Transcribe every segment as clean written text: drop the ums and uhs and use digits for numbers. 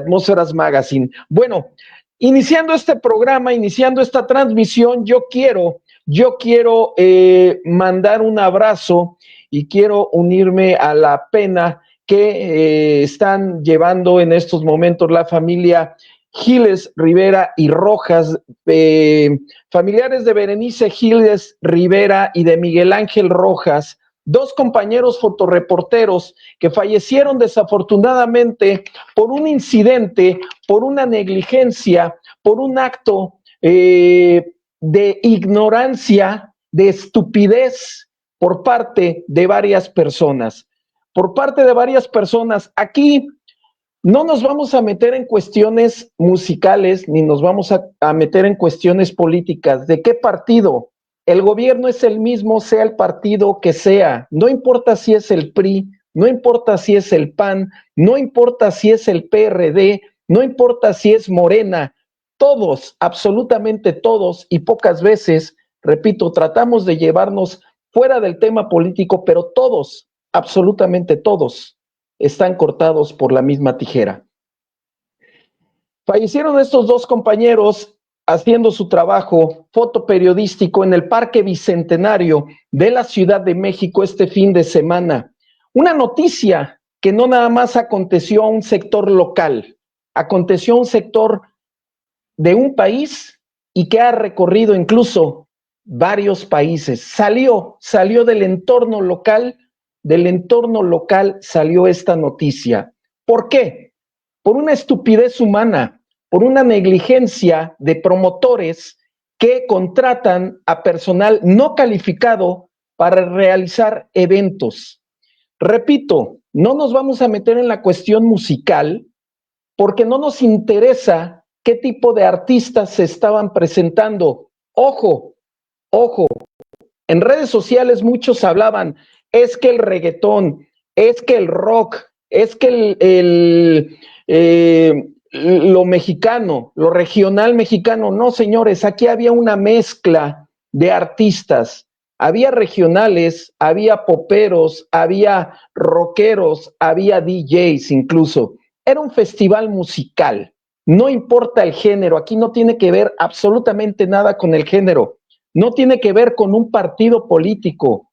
Atmósferas Magazine. Bueno, iniciando este programa, iniciando esta transmisión, yo quiero mandar un abrazo y quiero unirme a la pena que están llevando en estos momentos la familia Giles Rivera y Rojas, familiares de Berenice Giles Rivera y de Miguel Ángel Rojas, dos compañeros fotoreporteros que fallecieron desafortunadamente por un incidente, por una negligencia, por un acto de ignorancia, de estupidez por parte de varias personas. Por parte de varias personas. Aquí no nos vamos a meter en cuestiones musicales ni nos vamos a meter en cuestiones políticas. ¿De qué partido? El gobierno es el mismo, sea el partido que sea. No importa si es el PRI, no importa si es el PAN, no importa si es el PRD, no importa si es Morena. Todos, absolutamente todos, y pocas veces, repito, tratamos de llevarnos fuera del tema político, pero todos, absolutamente todos, están cortados por la misma tijera. Fallecieron estos dos compañeros haciendo su trabajo fotoperiodístico en el Parque Bicentenario de la Ciudad de México este fin de semana. Una noticia que no nada más aconteció a un sector local, aconteció a un sector de un país y que ha recorrido incluso varios países. Salió del entorno local salió esta noticia. ¿Por qué? Por una estupidez humana, por una negligencia de promotores que contratan a personal no calificado para realizar eventos. Repito, no nos vamos a meter en la cuestión musical porque no nos interesa qué tipo de artistas se estaban presentando. Ojo, en redes sociales muchos hablaban, es que el reggaetón, es que el rock, es que lo mexicano, lo regional mexicano. No, señores, aquí había una mezcla de artistas. Había regionales, había poperos, había rockeros, había DJs incluso. Era un festival musical. No importa el género, aquí no tiene que ver absolutamente nada con el género. No tiene que ver con un partido político,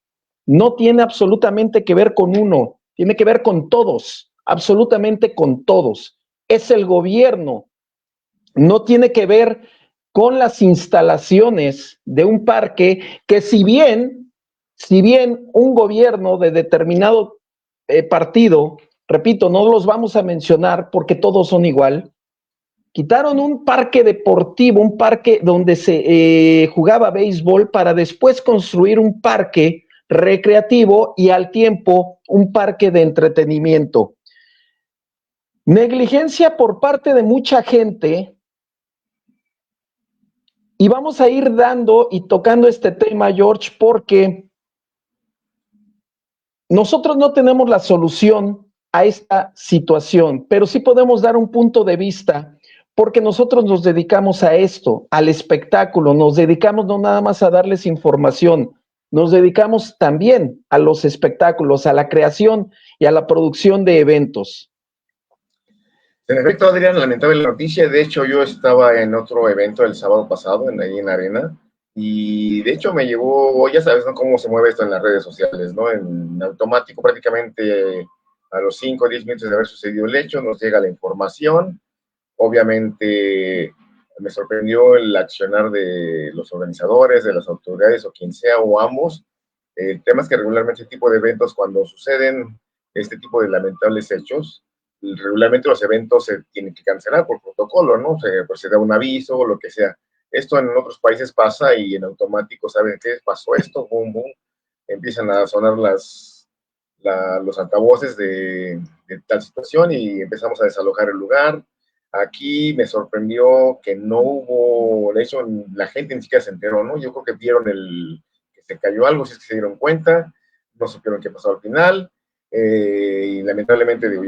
no tiene absolutamente que ver con uno, tiene que ver con todos, absolutamente con todos. Es el gobierno, no tiene que ver con las instalaciones de un parque que si bien un gobierno de determinado partido, repito, no los vamos a mencionar porque todos son igual, quitaron un parque deportivo, un parque donde se jugaba béisbol para después construir un parque recreativo y al tiempo un parque de entretenimiento. Negligencia por parte de mucha gente y vamos a ir dando y tocando este tema, George, porque nosotros no tenemos la solución a esta situación, pero sí podemos dar un punto de vista porque nosotros nos dedicamos a esto, al espectáculo, nos dedicamos no nada más a darles información, nos dedicamos también a los espectáculos, a la creación y a la producción de eventos. En efecto, Adrián, lamentable la noticia. De hecho, yo estaba en otro evento el sábado pasado, ahí en la arena, y de hecho me llevó, ya sabes, ¿no?, cómo se mueve esto en las redes sociales, ¿no? En automático, prácticamente a los 5 o 10 minutos de haber sucedido el hecho, nos llega la información. Obviamente me sorprendió el accionar de los organizadores, de las autoridades o quien sea o ambos. El tema es que regularmente este tipo de eventos, cuando suceden este tipo de lamentables hechos, regularmente los eventos se tienen que cancelar por protocolo, ¿no? Pues se da un aviso o lo que sea. Esto en otros países pasa y en automático saben qué pasó esto, boom, boom, empiezan a sonar los altavoces de tal situación y empezamos a desalojar el lugar. Aquí me sorprendió que no hubo, de hecho, la gente ni siquiera se enteró, ¿no? Yo creo que vieron que se cayó algo, si es que se dieron cuenta, no supieron qué pasó al final, y lamentablemente, digo,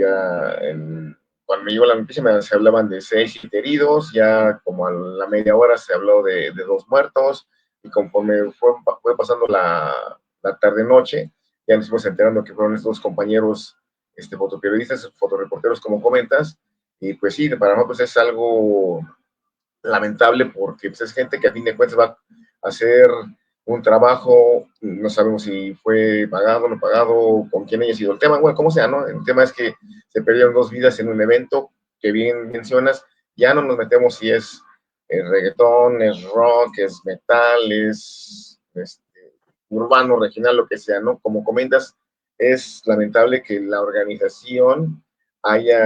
cuando me llegó la noticia se hablaban de 6 heridos, ya como a la media hora se habló de 2 muertos, y conforme fue pasando la tarde-noche, ya nos fuimos enterando que fueron estos compañeros fotoperiodistas, fotoreporteros, como comentas, Y pues sí, para nosotros es algo lamentable porque pues, es gente que a fin de cuentas va a hacer un trabajo, no sabemos si fue pagado, no pagado, con quién haya sido el tema, bueno, como sea, ¿no? El tema es que se perdieron 2 vidas en un evento que bien mencionas, ya no nos metemos si es reggaetón, es rock, es metal, es urbano, regional, lo que sea, ¿no? Como comentas, es lamentable que la organización haya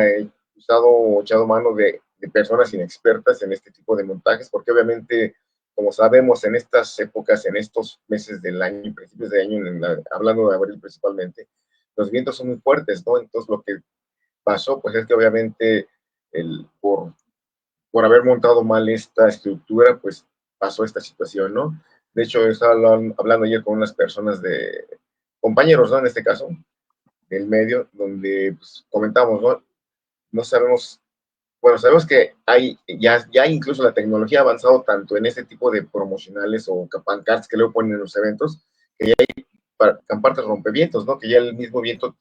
usado o echado mano de personas inexpertas en este tipo de montajes, porque obviamente, como sabemos, en estas épocas, en estos meses del año, principios de año, hablando de abril principalmente, los vientos son muy fuertes, ¿no? Entonces lo que pasó, pues es que obviamente por haber montado mal esta estructura, pues pasó esta situación, ¿no? De hecho, estaba hablando ayer con unas personas de compañeros, ¿no? En este caso, del medio, donde pues, comentamos, ¿no? No sabemos, bueno, sabemos que ya incluso la tecnología ha avanzado tanto en este tipo de promocionales o pancartas que luego ponen en los eventos, que ya hay pancartas rompevientos, ¿no? Que ya el mismo viento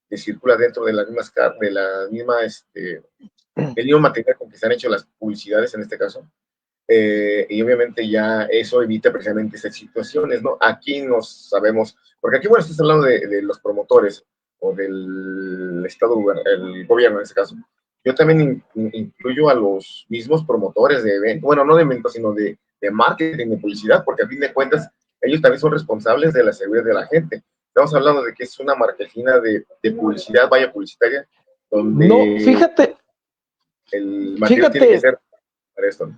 que circula dentro de las mismas, de la misma, del mismo material con que se han hecho las publicidades en este caso. Y obviamente ya eso evita precisamente esas situaciones, ¿no? Aquí no sabemos, porque aquí, bueno, estás hablando de los promotores o del Estado, el gobierno en este caso. Yo también incluyo a los mismos promotores de eventos, bueno, no de eventos, sino de marketing, de publicidad, porque a fin de cuentas ellos también son responsables de la seguridad de la gente. Estamos hablando de que es una marquesina de publicidad, vaya publicitaria, No, donde fíjate, el material tiene que fíjate, ser para esto.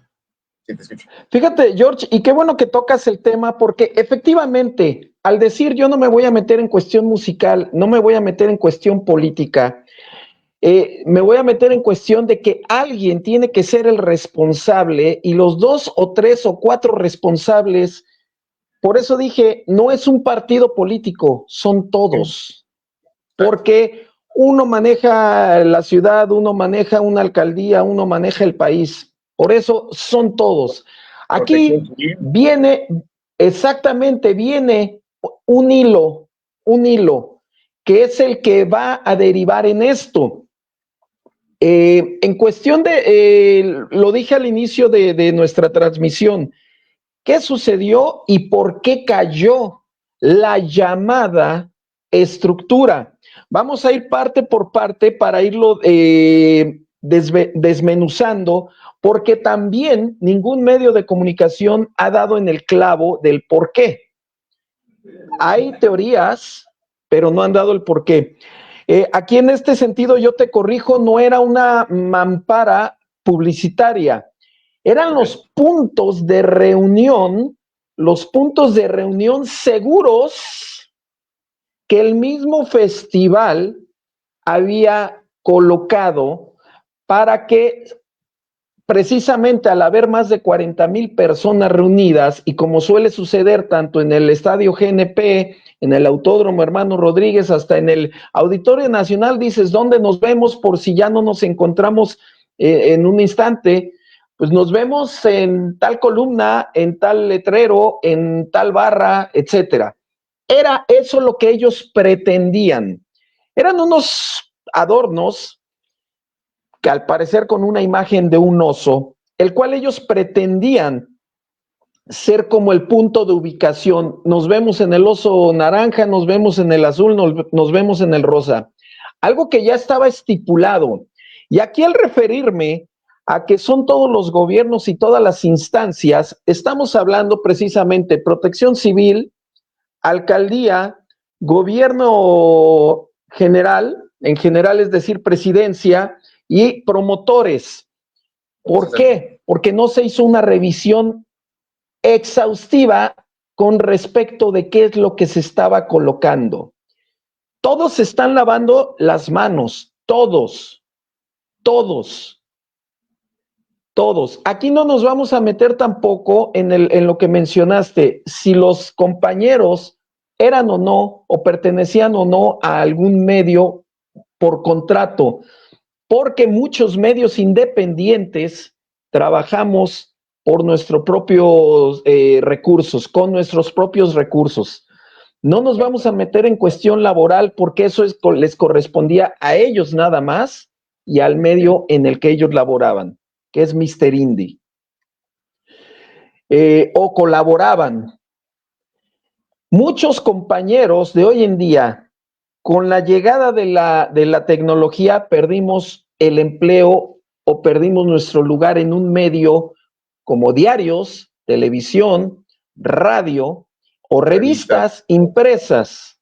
Sí, te escucho. fíjate, George, y qué bueno que tocas el tema, porque efectivamente, al decir yo no me voy a meter en cuestión musical, no me voy a meter en cuestión política, me voy a meter en cuestión de que alguien tiene que ser el responsable y los 2 o 3 o 4 responsables, por eso dije, no es un partido político, son todos, porque uno maneja la ciudad, uno maneja una alcaldía, uno maneja el país, por eso son todos. Aquí viene, exactamente, viene un hilo, que es el que va a derivar en esto. En cuestión lo dije al inicio de nuestra transmisión, ¿qué sucedió y por qué cayó la llamada estructura? Vamos a ir parte por parte para irlo desmenuzando, porque también ningún medio de comunicación ha dado en el clavo del por qué. Hay teorías, pero no han dado el por qué. Aquí en este sentido yo te corrijo, no era una mampara publicitaria, eran los puntos de reunión seguros que el mismo festival había colocado para que precisamente al haber más de 40,000 personas reunidas y como suele suceder tanto en el Estadio GNP, en el Autódromo Hermano Rodríguez, hasta en el Auditorio Nacional, dices, ¿dónde nos vemos por si ya no nos encontramos en un instante? Pues nos vemos en tal columna, en tal letrero, en tal barra, etcétera. Era eso lo que ellos pretendían. Eran unos adornos que al parecer con una imagen de un oso, el cual ellos pretendían ser como el punto de ubicación. Nos vemos en el oso naranja, nos vemos en el azul, nos vemos en el rosa. Algo que ya estaba estipulado. Y aquí al referirme a que son todos los gobiernos y todas las instancias, estamos hablando precisamente Protección Civil, alcaldía, gobierno general, en general es decir, presidencia, y promotores. ¿Por qué? Porque no se hizo una revisión exhaustiva con respecto de qué es lo que se estaba colocando. Todos se están lavando las manos, todos. Aquí no nos vamos a meter tampoco en lo que mencionaste, si los compañeros eran o no, o pertenecían o no a algún medio por contrato, porque muchos medios independientes trabajamos por nuestros propios recursos, con nuestros propios recursos. No nos vamos a meter en cuestión laboral porque eso les correspondía a ellos nada más y al medio en el que ellos laboraban, que es Mr. Indie. O colaboraban. Muchos compañeros de hoy en día, con la llegada de la tecnología, perdimos el empleo o perdimos nuestro lugar en un medio como diarios, televisión, radio o revistas impresas,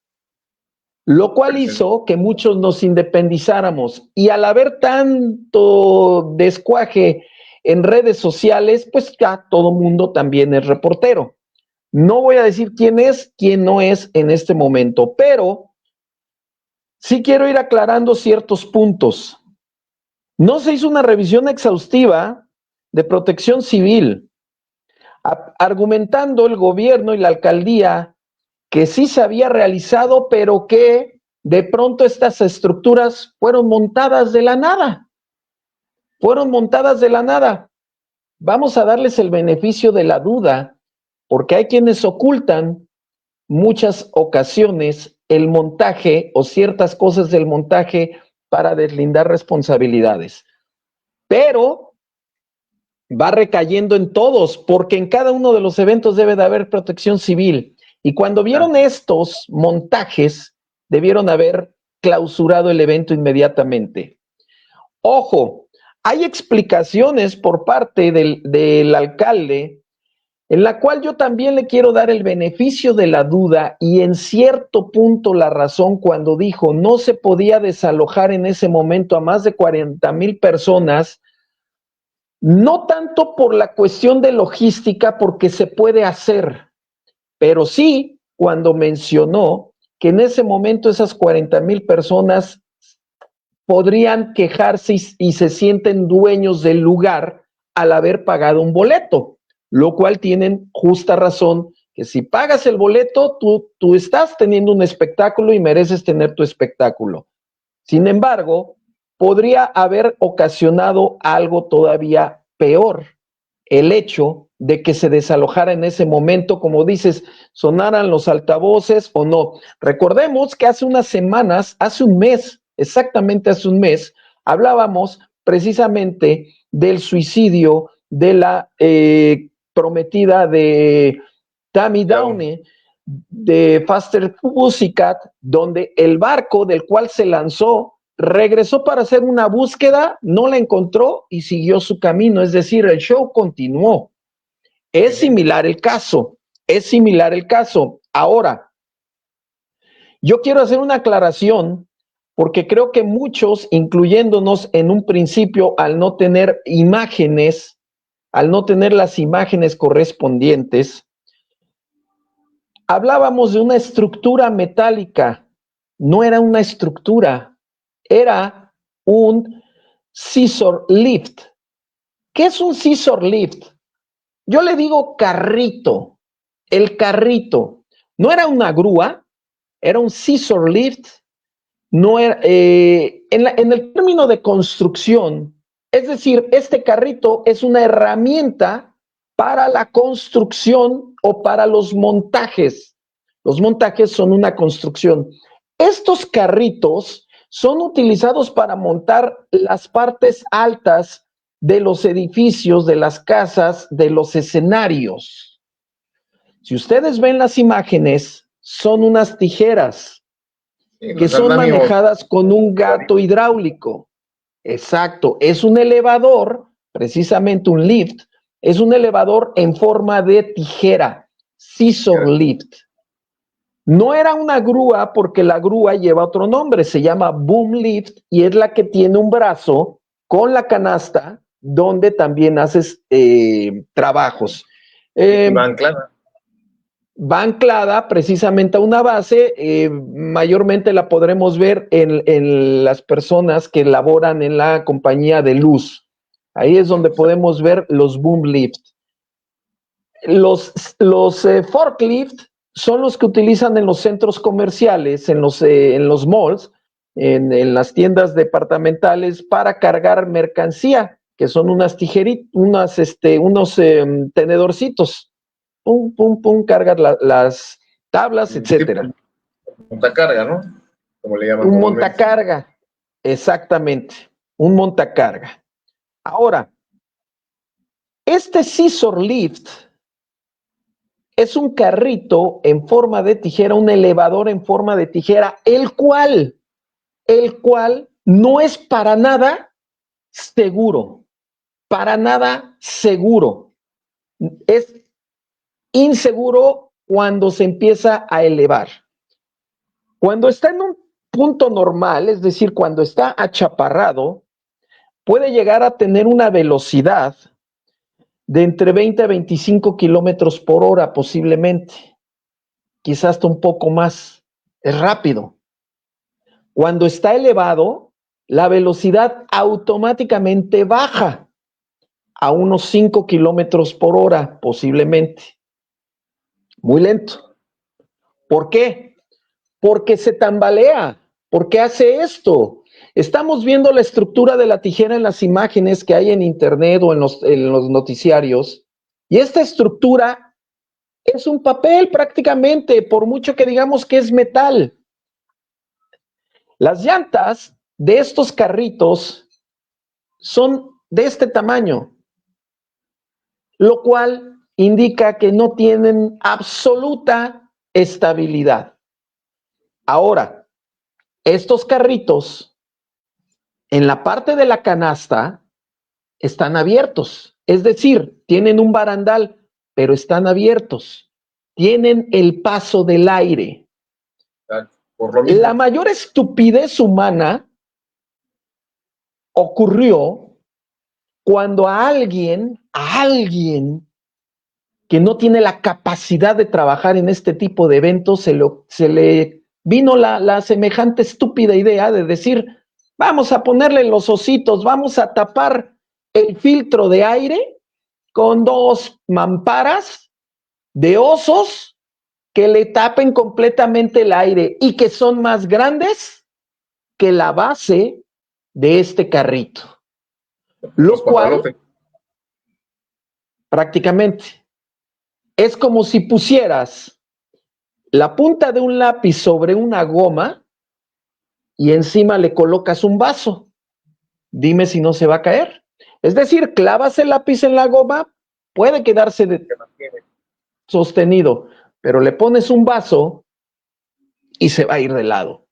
lo cual hizo que muchos nos independizáramos. Y al haber tanto descuaje en redes sociales, pues ya todo mundo también es reportero. No voy a decir quién es, quién no es en este momento, pero sí quiero ir aclarando ciertos puntos. No se hizo una revisión exhaustiva de Protección Civil, argumentando el gobierno y la alcaldía que sí se había realizado, pero que de pronto estas estructuras fueron montadas de la nada. Fueron montadas de la nada. Vamos a darles el beneficio de la duda, porque hay quienes ocultan muchas ocasiones el montaje o ciertas cosas del montaje para deslindar responsabilidades. Pero va recayendo en todos, porque en cada uno de los eventos debe de haber protección civil. Y cuando vieron estos montajes, debieron haber clausurado el evento inmediatamente. Ojo, hay explicaciones por parte del alcalde en la cual yo también le quiero dar el beneficio de la duda y en cierto punto la razón cuando dijo no se podía desalojar en ese momento a más de 40,000 personas, no tanto por la cuestión de logística, porque se puede hacer, pero sí cuando mencionó que en ese momento esas 40,000 personas podrían quejarse y se sienten dueños del lugar al haber pagado un boleto, lo cual tienen justa razón, que si pagas el boleto, tú estás teniendo un espectáculo y mereces tener tu espectáculo. Sin embargo, podría haber ocasionado algo todavía peor, el hecho de que se desalojara en ese momento, como dices, sonaran los altavoces o no. Recordemos que hace unas semanas, hace un mes, exactamente hace un mes, hablábamos precisamente del suicidio de la prometida de Tammy Downey de Faster Pussycat, donde el barco del cual se lanzó regresó para hacer una búsqueda, no la encontró y siguió su camino, es decir, el show continuó. Es similar el caso, es similar el caso. Ahora, yo quiero hacer una aclaración porque creo que muchos, incluyéndonos en un principio, al no tener imágenes, al no tener las imágenes correspondientes, hablábamos de una estructura metálica. No era una estructura, era un scissor lift. ¿Qué es un scissor lift? Yo le digo carrito. El carrito no era una grúa, era un scissor lift. No era, en el término de construcción, es decir, este carrito es una herramienta para la construcción o para los montajes. Los montajes son una construcción. Estos carritos son utilizados para montar las partes altas de los edificios, de las casas, de los escenarios. Si ustedes ven las imágenes, son unas tijeras que son manejadas con un gato hidráulico. Exacto, es un elevador, precisamente un lift, es un elevador en forma de tijera, scissor lift. No era una grúa porque la grúa lleva otro nombre, se llama boom lift y es la que tiene un brazo con la canasta donde también haces trabajos. Va anclada precisamente a una base, mayormente la podremos ver en las personas que laboran en la compañía de luz. Ahí es donde podemos ver los boom lift. Los forklift son los que utilizan en los centros comerciales, en los malls, en las tiendas departamentales para cargar mercancía, que son unas tijeritas, unos tenedorcitos. Pum, pum, pum, cargas las tablas, etcétera. Montacarga, ¿no? Como le llaman. Un montacarga, exactamente. un montacarga. Ahora, este scissor lift es un carrito en forma de tijera, un elevador en forma de tijera, el cual no es para nada seguro, para nada seguro. Es inseguro cuando se empieza a elevar. Cuando está en un punto normal, es decir, cuando está achaparrado, puede llegar a tener una velocidad de entre 20 a 25 kilómetros por hora posiblemente, quizás hasta un poco más. Es rápido. Cuando está elevado, la velocidad automáticamente baja a unos 5 kilómetros por hora posiblemente. Muy lento. ¿Por qué? Porque se tambalea. ¿Por qué hace esto? Estamos viendo la estructura de la tijera en las imágenes que hay en internet o en los noticiarios. Y esta estructura es un papel prácticamente, por mucho que digamos que es metal. Las llantas de estos carritos son de este tamaño, lo cual indica que no tienen absoluta estabilidad. Ahora, estos carritos en la parte de la canasta están abiertos, es decir, tienen un barandal, pero están abiertos, tienen el paso del aire. Por lo mismo. La mayor estupidez humana ocurrió cuando a alguien que no tiene la capacidad de trabajar en este tipo de eventos, se le vino la semejante estúpida idea de decir, vamos a ponerle los ositos, vamos a tapar el filtro de aire con 2 mamparas de osos que le tapen completamente el aire y que son más grandes que la base de este carrito. Lo cual, prácticamente, es como si pusieras la punta de un lápiz sobre una goma y encima le colocas un vaso. Dime si no se va a caer. Es decir, clavas el lápiz en la goma, puede quedarse sostenido, pero le pones un vaso y se va a ir de lado.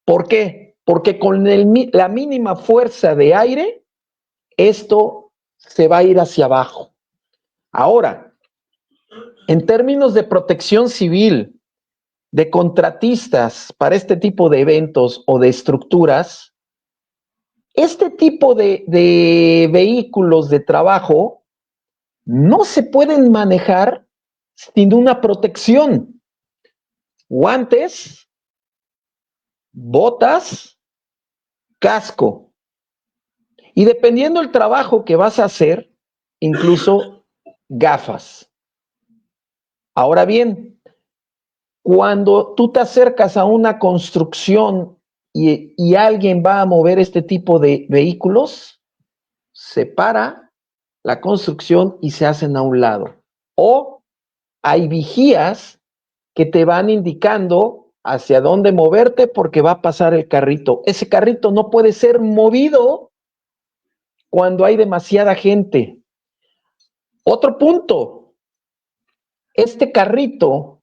¿Por qué? Porque con la mínima fuerza de aire, esto se va a ir hacia abajo. Ahora, en términos de protección civil, de contratistas para este tipo de eventos o de estructuras, este tipo de vehículos de trabajo no se pueden manejar sin una protección. Guantes, botas, casco. Y dependiendo del trabajo que vas a hacer, incluso gafas. Ahora bien, cuando tú te acercas a una construcción y alguien va a mover este tipo de vehículos, se para la construcción y se hacen a un lado. O hay vigías que te van indicando hacia dónde moverte porque va a pasar el carrito. Ese carrito no puede ser movido cuando hay demasiada gente. Otro punto, este carrito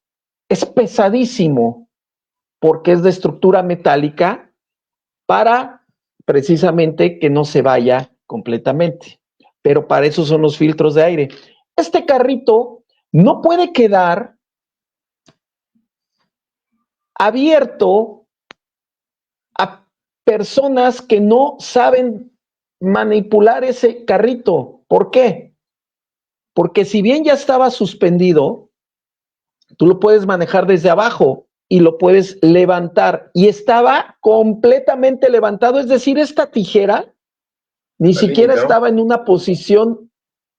es pesadísimo porque es de estructura metálica para precisamente que no se vaya completamente. Pero para eso son los filtros de aire. Este carrito no puede quedar abierto a personas que no saben manipular ese carrito. ¿Por qué? Porque si bien ya estaba suspendido, tú lo puedes manejar desde abajo y lo puedes levantar. Y estaba completamente levantado, es decir, esta tijera ni siquiera estaba en una posición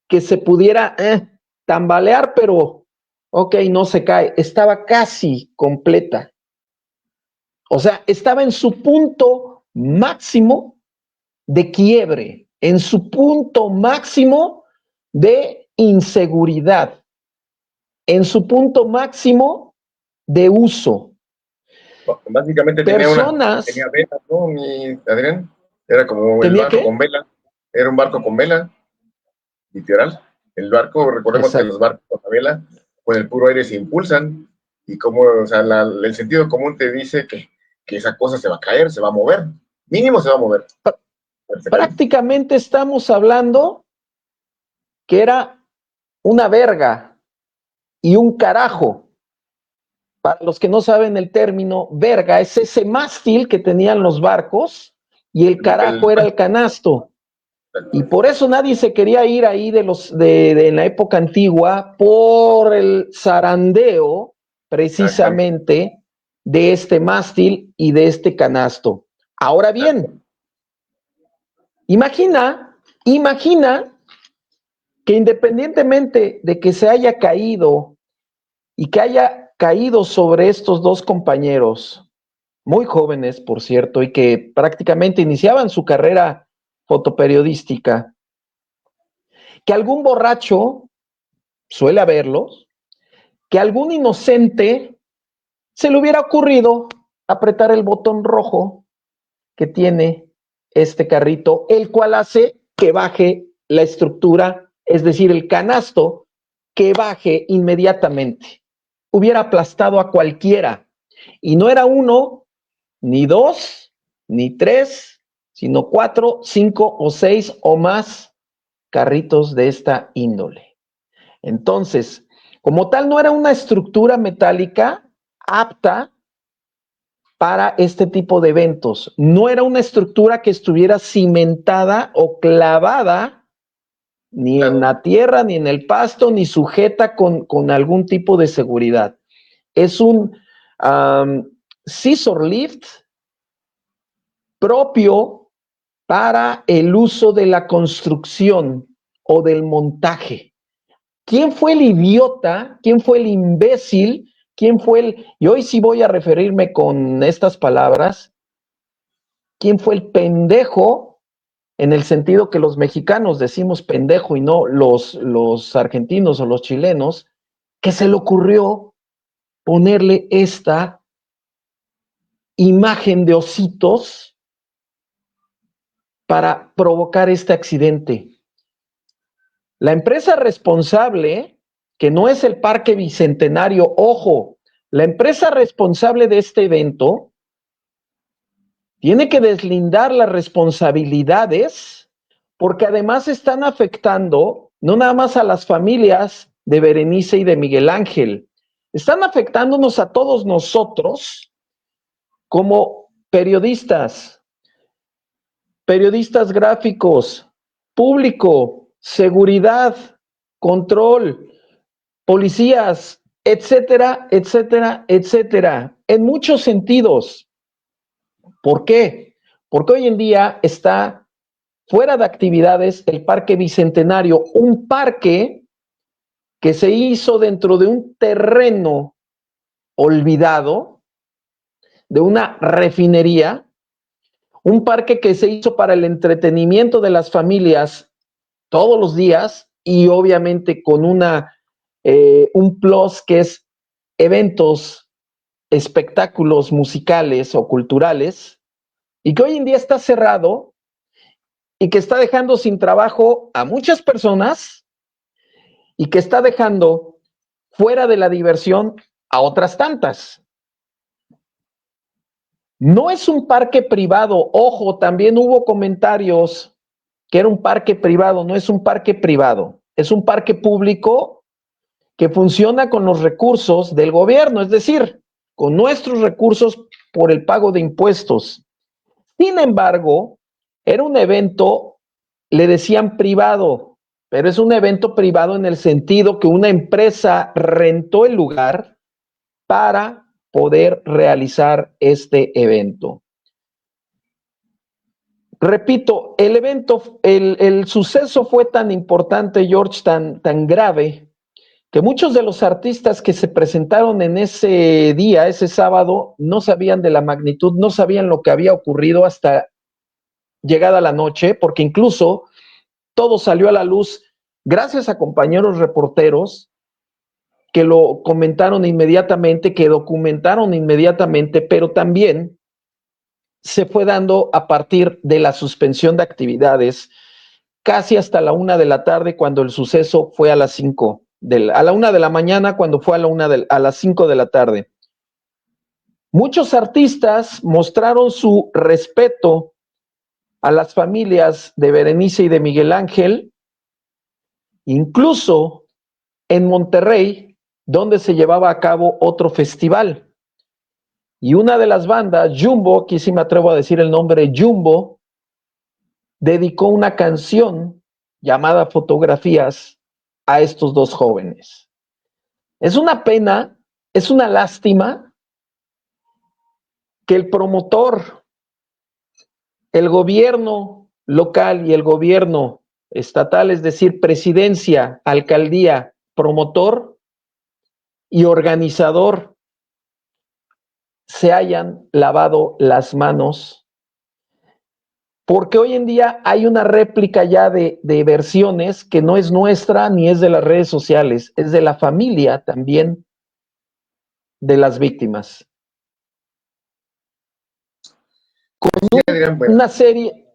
que se pudiera tambalear, pero ok, no se cae. Estaba casi completa. O sea, estaba en su punto máximo de quiebre, en su punto máximo de inseguridad, en su punto máximo de uso. Básicamente tenía velas, ¿no, mi Adrián? Era como el ¿Tenía barco qué? con vela, era un barco con vela, literal. El barco, recordemos que los Exacto. barcos con la vela, con el puro aire se impulsan, y como, o sea, el sentido común te dice que esa cosa se va a caer, se va a mover, mínimo se va a mover. Se cayó. Prácticamente estamos hablando que era una verga y un carajo. Para los que no saben el término, verga es ese mástil que tenían los barcos y el carajo era el canasto. Y por eso nadie se quería ir ahí en la época antigua por el zarandeo precisamente de este mástil y de este canasto. Ahora bien, imagina que independientemente de que se haya caído y que haya caído sobre estos dos compañeros, muy jóvenes, por cierto, y que prácticamente iniciaban su carrera fotoperiodística, que algún borracho, suele haberlos, que algún inocente se le hubiera ocurrido apretar el botón rojo que tiene este carrito, el cual hace que baje la estructura, es decir, el canasto, que baje inmediatamente. Hubiera aplastado a cualquiera. Y no era uno, ni dos, ni tres, sino 4, 5 o 6 o más carritos de esta índole. Entonces, como tal, no era una estructura metálica apta para este tipo de eventos. No era una estructura que estuviera cimentada o clavada ni en la tierra, ni en el pasto, ni sujeta con algún tipo de seguridad. Es un scissor lift propio para el uso de la construcción o del montaje. ¿Quién fue el idiota? ¿Quién fue el imbécil? ¿Quién fue el... Y hoy sí voy a referirme con estas palabras. ¿Quién fue el pendejo? En el sentido que los mexicanos decimos pendejo y no los argentinos o los chilenos, que se le ocurrió ponerle esta imagen de ositos para provocar este accidente. La empresa responsable, que no es el Parque Bicentenario, ojo, la empresa responsable de este evento tiene que deslindar las responsabilidades porque además están afectando no nada más a las familias de Berenice y de Miguel Ángel, están afectándonos a todos nosotros como periodistas, periodistas gráficos, público, seguridad, control, policías, etcétera, etcétera, etcétera, en muchos sentidos. ¿Por qué? Porque hoy en día está fuera de actividades el Parque Bicentenario, un parque que se hizo dentro de un terreno olvidado, de una refinería, un parque que se hizo para el entretenimiento de las familias todos los días y obviamente con un plus que es eventos, espectáculos musicales o culturales, y que hoy en día está cerrado y que está dejando sin trabajo a muchas personas y que está dejando fuera de la diversión a otras tantas. No es un parque privado, ojo, también hubo comentarios que era un parque privado, no es un parque privado, es un parque público que funciona con los recursos del gobierno, es decir, con nuestros recursos por el pago de impuestos. Sin embargo, era un evento, le decían privado, pero es un evento privado en el sentido que una empresa rentó el lugar para poder realizar este evento. Repito, el suceso fue tan importante, George, tan grave, que muchos de los artistas que se presentaron en ese día, ese sábado, no sabían de la magnitud, no sabían lo que había ocurrido hasta llegada la noche, porque incluso todo salió a la luz gracias a compañeros reporteros que lo comentaron inmediatamente, que documentaron inmediatamente, pero también se fue dando a partir de la suspensión de actividades casi hasta la 1 de la tarde, cuando el suceso fue a las 5, a la 1 de la mañana, cuando fue a las 5 de la tarde. Muchos artistas mostraron su respeto a las familias de Berenice y de Miguel Ángel, incluso en Monterrey, donde se llevaba a cabo otro festival. Y una de las bandas, Jumbo, aquí sí me atrevo a decir el nombre, Jumbo, dedicó una canción llamada Fotografías a estos dos jóvenes. Es una pena, es una lástima que el promotor, el gobierno local y el gobierno estatal, es decir, presidencia, alcaldía, promotor y organizador, se hayan lavado las manos, porque hoy en día hay una réplica ya de versiones que no es nuestra ni es de las redes sociales, es de la familia también de las víctimas. Con una serie,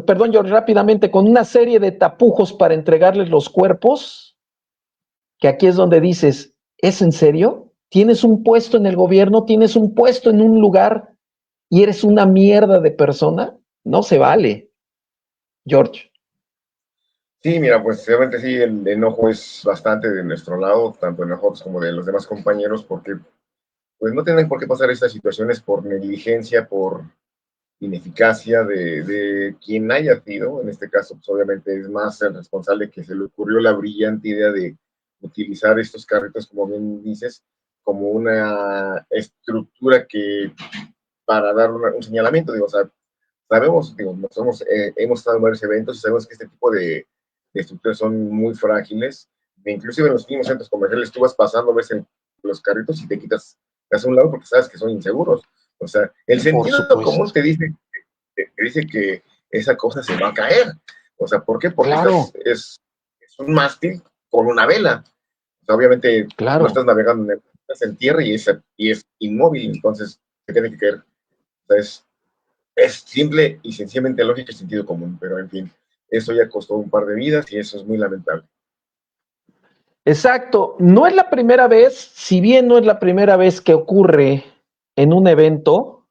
perdón, yo rápidamente, con una serie de tapujos para entregarles los cuerpos, que aquí es donde dices, ¿es en serio? ¿Tienes un puesto en el gobierno? ¿Tienes un puesto en un lugar y eres una mierda de persona? No se vale, George. Sí, mira, pues realmente sí, el enojo es bastante de nuestro lado, tanto de nosotros como de los demás compañeros, porque pues no tienen por qué pasar estas situaciones por negligencia, por ineficacia de quien haya sido. En este caso, pues obviamente es más el responsable que se le ocurrió la brillante idea de utilizar estos carritos, como bien dices, como una estructura que para dar un señalamiento, digo, o sea, sabemos, digo, hemos estado en varios eventos y sabemos que este tipo de estructuras son muy frágiles. Inclusive en los mismos centros comerciales tú vas pasando, ves los carritos y te quitas hacia un lado porque sabes que son inseguros. O sea, el sentido común te dice que esa cosa se va a caer. O sea, ¿por qué? Porque claro. es un mástil con una vela. O sea, obviamente claro. no estás navegando en tierra y es inmóvil, entonces se tiene que caer. O sea, es simple y sencillamente lógica y sentido común, pero en fin, eso ya costó un par de vidas y eso es muy lamentable. Exacto, no es la primera vez, si bien no es la primera vez que ocurre en un evento,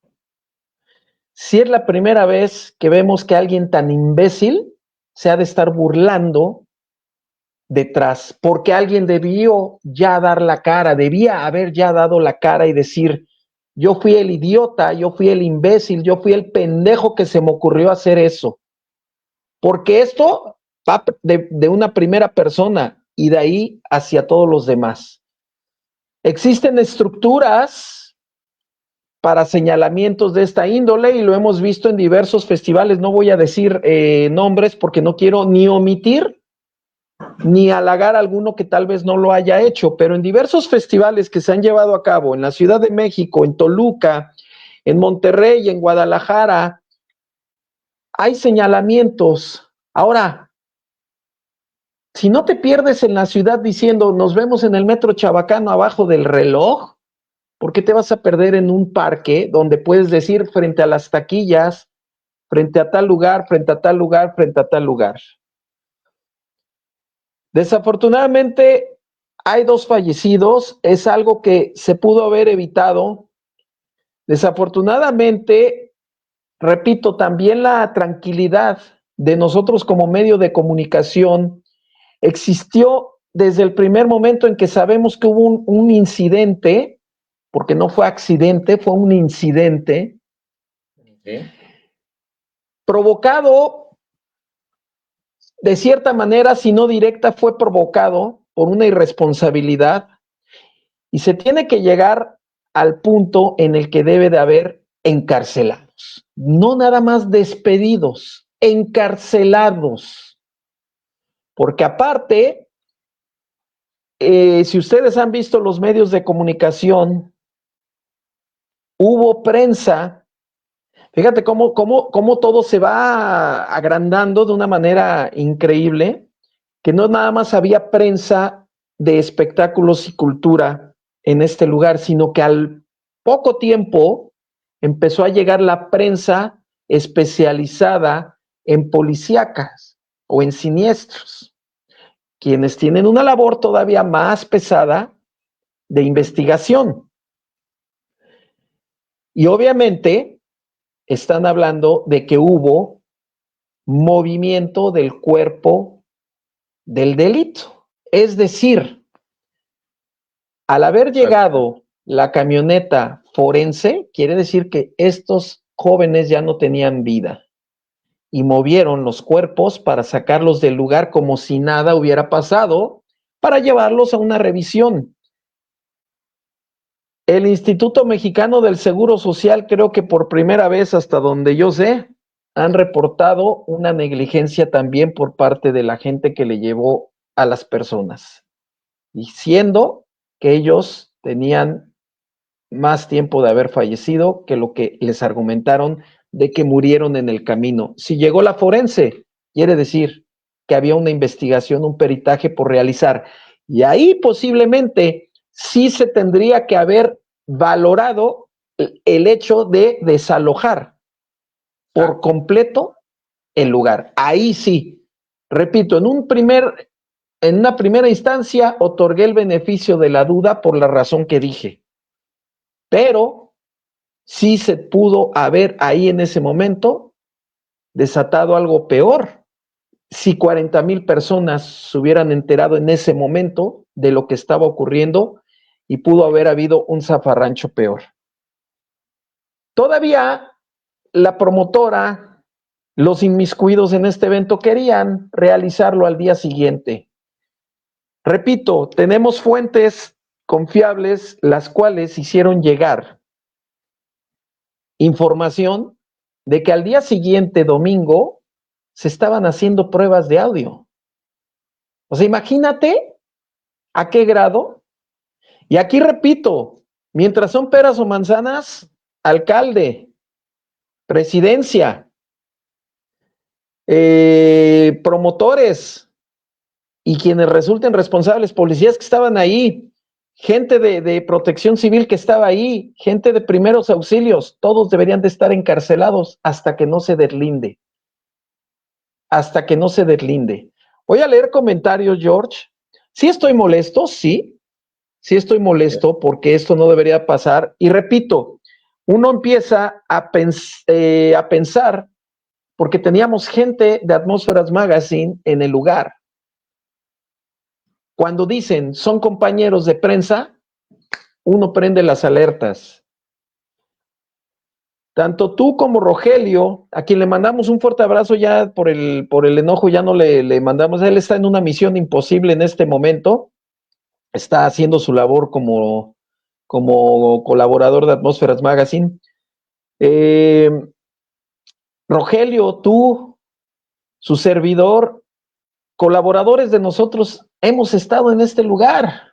sí es la primera vez que vemos que alguien tan imbécil se ha de estar burlando detrás, porque alguien debió ya dar la cara, debía haber ya dado la cara y decir, yo fui el idiota, yo fui el imbécil, yo fui el pendejo que se me ocurrió hacer eso. Porque esto va de una primera persona y de ahí hacia todos los demás. Existen estructuras para señalamientos de esta índole y lo hemos visto en diversos festivales. No voy a decir nombres porque no quiero ni omitir ni halagar a alguno que tal vez no lo haya hecho, pero en diversos festivales que se han llevado a cabo en la Ciudad de México, en Toluca, en Monterrey, en Guadalajara, hay señalamientos. Ahora, si no te pierdes en la ciudad diciendo nos vemos en el metro Chabacano abajo del reloj, ¿por qué te vas a perder en un parque donde puedes decir frente a las taquillas, frente a tal lugar, frente a tal lugar, frente a tal lugar? Desafortunadamente hay 2 fallecidos, es algo que se pudo haber evitado. Desafortunadamente, repito, también la tranquilidad de nosotros como medio de comunicación existió desde el primer momento en que sabemos que hubo un incidente, porque no fue accidente, fue un incidente, provocado de cierta manera, si no directa, fue provocado por una irresponsabilidad y se tiene que llegar al punto en el que debe de haber encarcelados, no nada más despedidos, encarcelados, porque aparte, si ustedes han visto los medios de comunicación, hubo prensa. Fíjate cómo todo se va agrandando de una manera increíble, que no nada más había prensa de espectáculos y cultura en este lugar, sino que al poco tiempo empezó a llegar la prensa especializada en policíacas o en siniestros, quienes tienen una labor todavía más pesada de investigación. Y obviamente están hablando de que hubo movimiento del cuerpo del delito. Es decir, al haber llegado la camioneta forense, quiere decir que estos jóvenes ya no tenían vida y movieron los cuerpos para sacarlos del lugar como si nada hubiera pasado, para llevarlos a una revisión. El Instituto Mexicano del Seguro Social, creo que por primera vez, hasta donde yo sé, han reportado una negligencia también por parte de la gente que le llevó a las personas, diciendo que ellos tenían más tiempo de haber fallecido que lo que les argumentaron de que murieron en el camino. Si llegó la forense, quiere decir que había una investigación, un peritaje por realizar. Y ahí posiblemente sí se tendría que haber valorado el hecho de desalojar por completo el lugar. Ahí sí, repito, en una primera instancia otorgué el beneficio de la duda por la razón que dije. Pero sí se pudo haber ahí en ese momento desatado algo peor. Si 40,000 personas se hubieran enterado en ese momento de lo que estaba ocurriendo y pudo haber habido un zafarrancho peor. Todavía la promotora, los inmiscuidos en este evento querían realizarlo al día siguiente. Repito, tenemos fuentes confiables las cuales hicieron llegar información de que al día siguiente, domingo, se estaban haciendo pruebas de audio. O sea, imagínate a qué grado. Y aquí repito, mientras son peras o manzanas, alcalde, presidencia, promotores y quienes resulten responsables, policías que estaban ahí, gente de protección civil que estaba ahí, gente de primeros auxilios, todos deberían de estar encarcelados hasta que no se deslinde. Hasta que no se deslinde. Voy a leer comentarios, George. Sí estoy molesto, sí estoy molesto porque esto no debería pasar. Y repito, uno empieza a pensar, porque teníamos gente de Atmósferas Magazine en el lugar. Cuando dicen son compañeros de prensa, uno prende las alertas. Tanto tú como Rogelio, a quien le mandamos un fuerte abrazo ya por el enojo, ya no le mandamos, él está en una misión imposible en este momento, está haciendo su labor como colaborador de Atmósferas Magazine. Rogelio, tú, su servidor, colaboradores de nosotros, hemos estado en este lugar,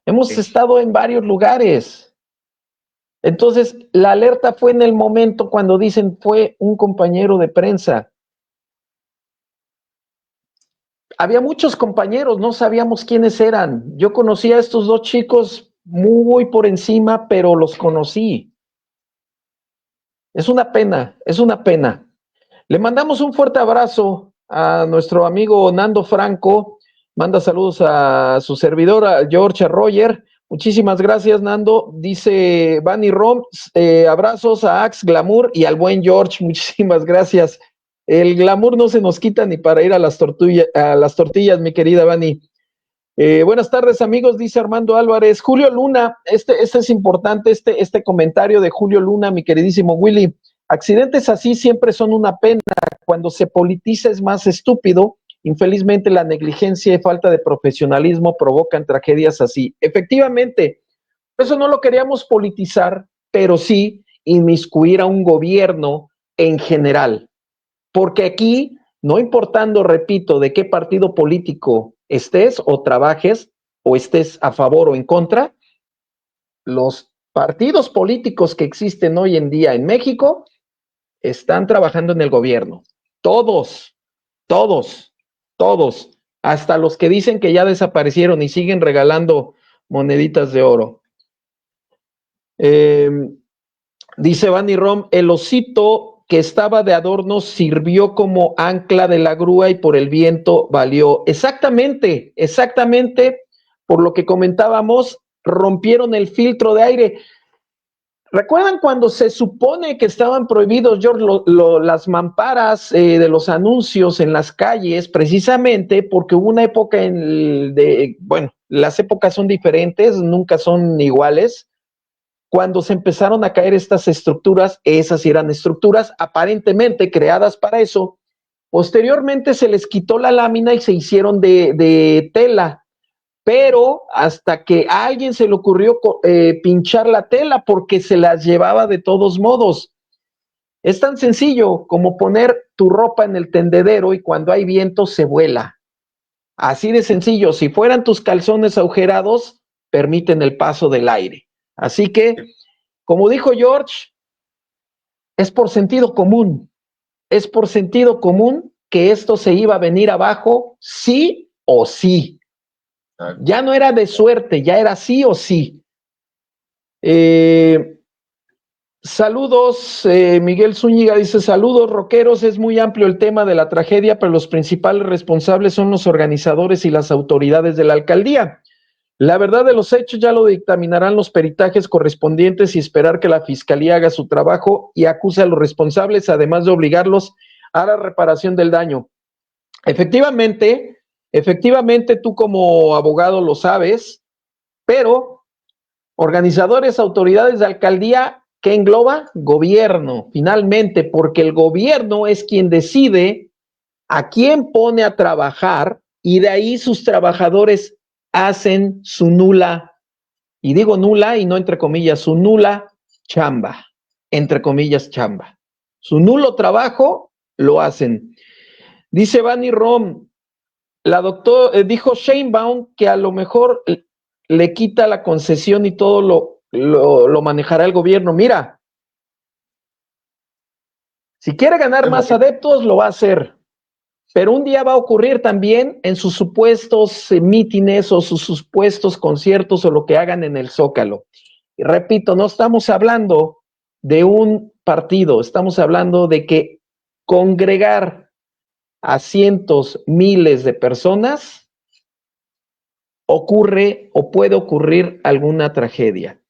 hemos estado en varios lugares. Entonces, la alerta fue en el momento cuando dicen fue un compañero de prensa. Había muchos compañeros, no sabíamos quiénes eran. Yo conocí a estos dos chicos muy por encima, pero los conocí. Es una pena, es una pena. Le mandamos un fuerte abrazo a nuestro amigo Nando Franco. Manda saludos a su servidor, a George, a Roger. Muchísimas gracias, Nando. Dice Bunny Rom, abrazos a Axe Glamour y al buen George. Muchísimas gracias. El glamour no se nos quita ni para ir a las tortillas, mi querida Bunny. Buenas tardes, amigos, dice Armando Álvarez. Julio Luna, este es importante, este comentario de Julio Luna, mi queridísimo Willy. Accidentes así siempre son una pena. Cuando se politiza es más estúpido. Infelizmente la negligencia y falta de profesionalismo provocan tragedias así. Efectivamente, eso no lo queríamos politizar, pero sí inmiscuir a un gobierno en general. Porque aquí, no importando, repito, de qué partido político estés o trabajes, o estés a favor o en contra, los partidos políticos que existen hoy en día en México están trabajando en el gobierno. Todos, hasta los que dicen que ya desaparecieron y siguen regalando moneditas de oro. Dice Bunny Rom, el osito que estaba de adorno sirvió como ancla de la grúa y por el viento valió. Exactamente, exactamente, por lo que comentábamos, rompieron el filtro de aire. ¿Recuerdan cuando se supone que estaban prohibidos, George, las mamparas de los anuncios en las calles, precisamente porque hubo una época bueno, las épocas son diferentes, nunca son iguales, cuando se empezaron a caer estas estructuras, esas eran estructuras aparentemente creadas para eso, posteriormente se les quitó la lámina y se hicieron de tela, pero hasta que a alguien se le ocurrió pinchar la tela porque se las llevaba de todos modos. Es tan sencillo como poner tu ropa en el tendedero y cuando hay viento se vuela. Así de sencillo, si fueran tus calzones agujerados, permiten el paso del aire. Así que, como dijo George, es por sentido común, que esto se iba a venir abajo sí o sí. Ya no era de suerte, ya era sí o sí. Saludos, Miguel Zúñiga dice, saludos rockeros, es muy amplio el tema de la tragedia, pero los principales responsables son los organizadores y las autoridades de la alcaldía. La verdad de los hechos ya lo dictaminarán los peritajes correspondientes y esperar que la fiscalía haga su trabajo y acuse a los responsables, además de obligarlos a la reparación del daño. Efectivamente, tú como abogado lo sabes, pero organizadores, autoridades de alcaldía, ¿qué engloba? Gobierno, finalmente, porque el gobierno es quien decide a quién pone a trabajar y de ahí sus trabajadores hacen su nula, y digo nula y no entre comillas, su nula chamba, entre comillas chamba. Su nulo trabajo lo hacen. Dice Bunny Rom, dijo Sheinbaum que a lo mejor le quita la concesión y todo lo manejará el gobierno. Mira, si quiere ganar más adeptos, lo va a hacer. Pero un día va a ocurrir también en sus supuestos mítines o sus supuestos conciertos o lo que hagan en el Zócalo. Y repito, no estamos hablando de un partido, estamos hablando de que congregar a cientos, miles de personas ocurre o puede ocurrir alguna tragedia.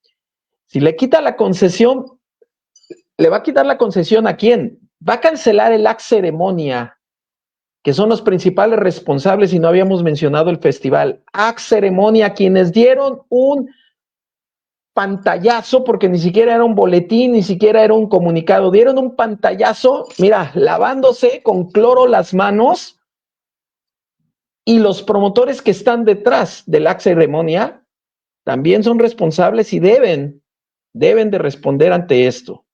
Si le quita la concesión, ¿le va a quitar la concesión a quién? Va a cancelar el acto ceremonia, que son los principales responsables, y no habíamos mencionado el festival. Acto ceremonia, quienes dieron un pantallazo, porque ni siquiera era un boletín, ni siquiera era un comunicado, dieron un pantallazo, mira, lavándose con cloro las manos, y los promotores que están detrás del acto ceremonia también son responsables y deben de responder ante esto.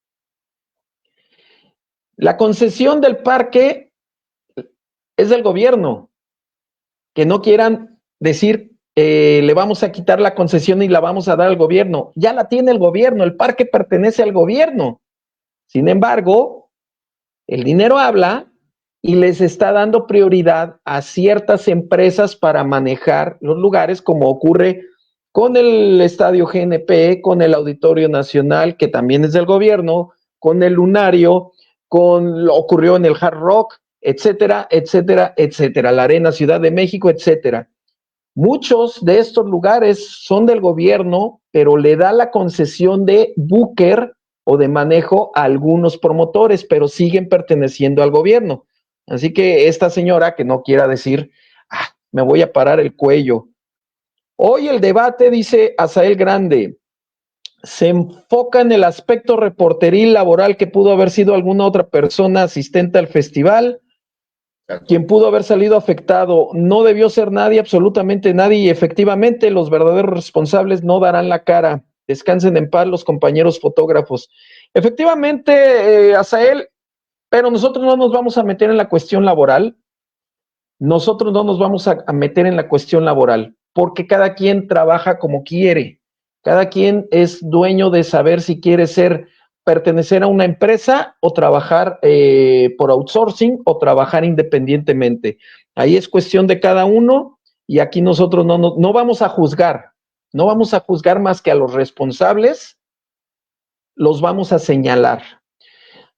La concesión del parque es del gobierno. Que no quieran decir, le vamos a quitar la concesión y la vamos a dar al gobierno. Ya la tiene el gobierno, el parque pertenece al gobierno. Sin embargo, el dinero habla y les está dando prioridad a ciertas empresas para manejar los lugares, como ocurre con el Estadio GNP, con el Auditorio Nacional, que también es del gobierno, con el Lunario, lo ocurrió en el Hard Rock, etcétera, etcétera, etcétera, la Arena Ciudad de México, etcétera. Muchos de estos lugares son del gobierno, pero le da la concesión de booker o de manejo a algunos promotores, pero siguen perteneciendo al gobierno. Así que esta señora que no quiera decir, me voy a parar el cuello. Hoy el debate, dice Asael Grande, se enfoca en el aspecto reporteril laboral que pudo haber sido alguna otra persona asistente al festival, quien pudo haber salido afectado. No debió ser nadie, absolutamente nadie, y efectivamente los verdaderos responsables no darán la cara. Descansen en paz los compañeros fotógrafos. Efectivamente, Asael, pero nosotros no nos vamos a meter en la cuestión laboral. Nosotros no nos vamos a meter en la cuestión laboral, porque cada quien trabaja como quiere. Cada quien es dueño de saber si quiere pertenecer a una empresa o trabajar por outsourcing o trabajar independientemente. Ahí es cuestión de cada uno y aquí nosotros no vamos a juzgar, no vamos a juzgar más que a los responsables los vamos a señalar.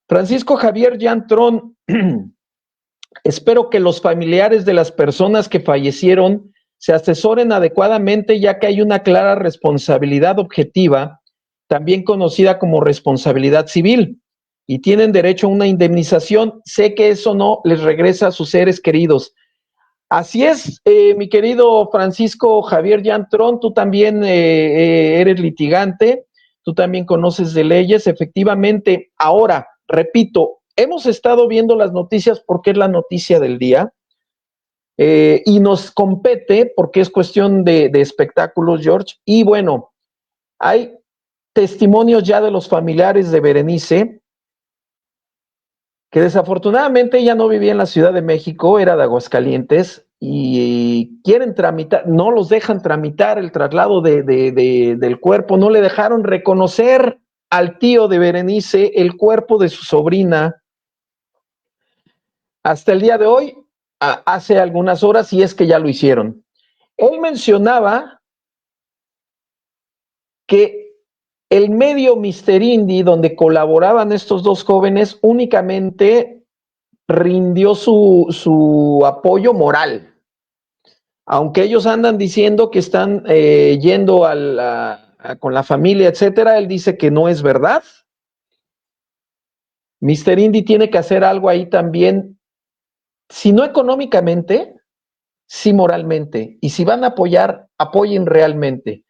Francisco Javier Yantrón, espero que los familiares de las personas que fallecieron se asesoren adecuadamente, ya que hay una clara responsabilidad objetiva, también conocida como responsabilidad civil, y tienen derecho a una indemnización. Sé que eso no les regresa a sus seres queridos. Así es, mi querido Francisco Javier Yantrón, tú también eres litigante, tú también conoces de leyes, efectivamente. Ahora, repito, hemos estado viendo las noticias porque es la noticia del día, y nos compete porque es cuestión de espectáculos, George, y bueno, hay testimonios ya de los familiares de Berenice, que desafortunadamente ella no vivía en la Ciudad de México, era de Aguascalientes, y quieren tramitar, no los dejan tramitar el traslado del cuerpo, no le dejaron reconocer al tío de Berenice el cuerpo de su sobrina hasta el día de hoy, hace algunas horas, y es que ya lo hicieron. Él mencionaba que el medio Mr. Indy, donde colaboraban estos dos jóvenes, únicamente rindió su apoyo moral. Aunque ellos andan diciendo que están yendo con la familia, etcétera, él dice que no es verdad. Mr. Indy tiene que hacer algo ahí también, si no económicamente, sí moralmente. Y si van a apoyar, apoyen realmente.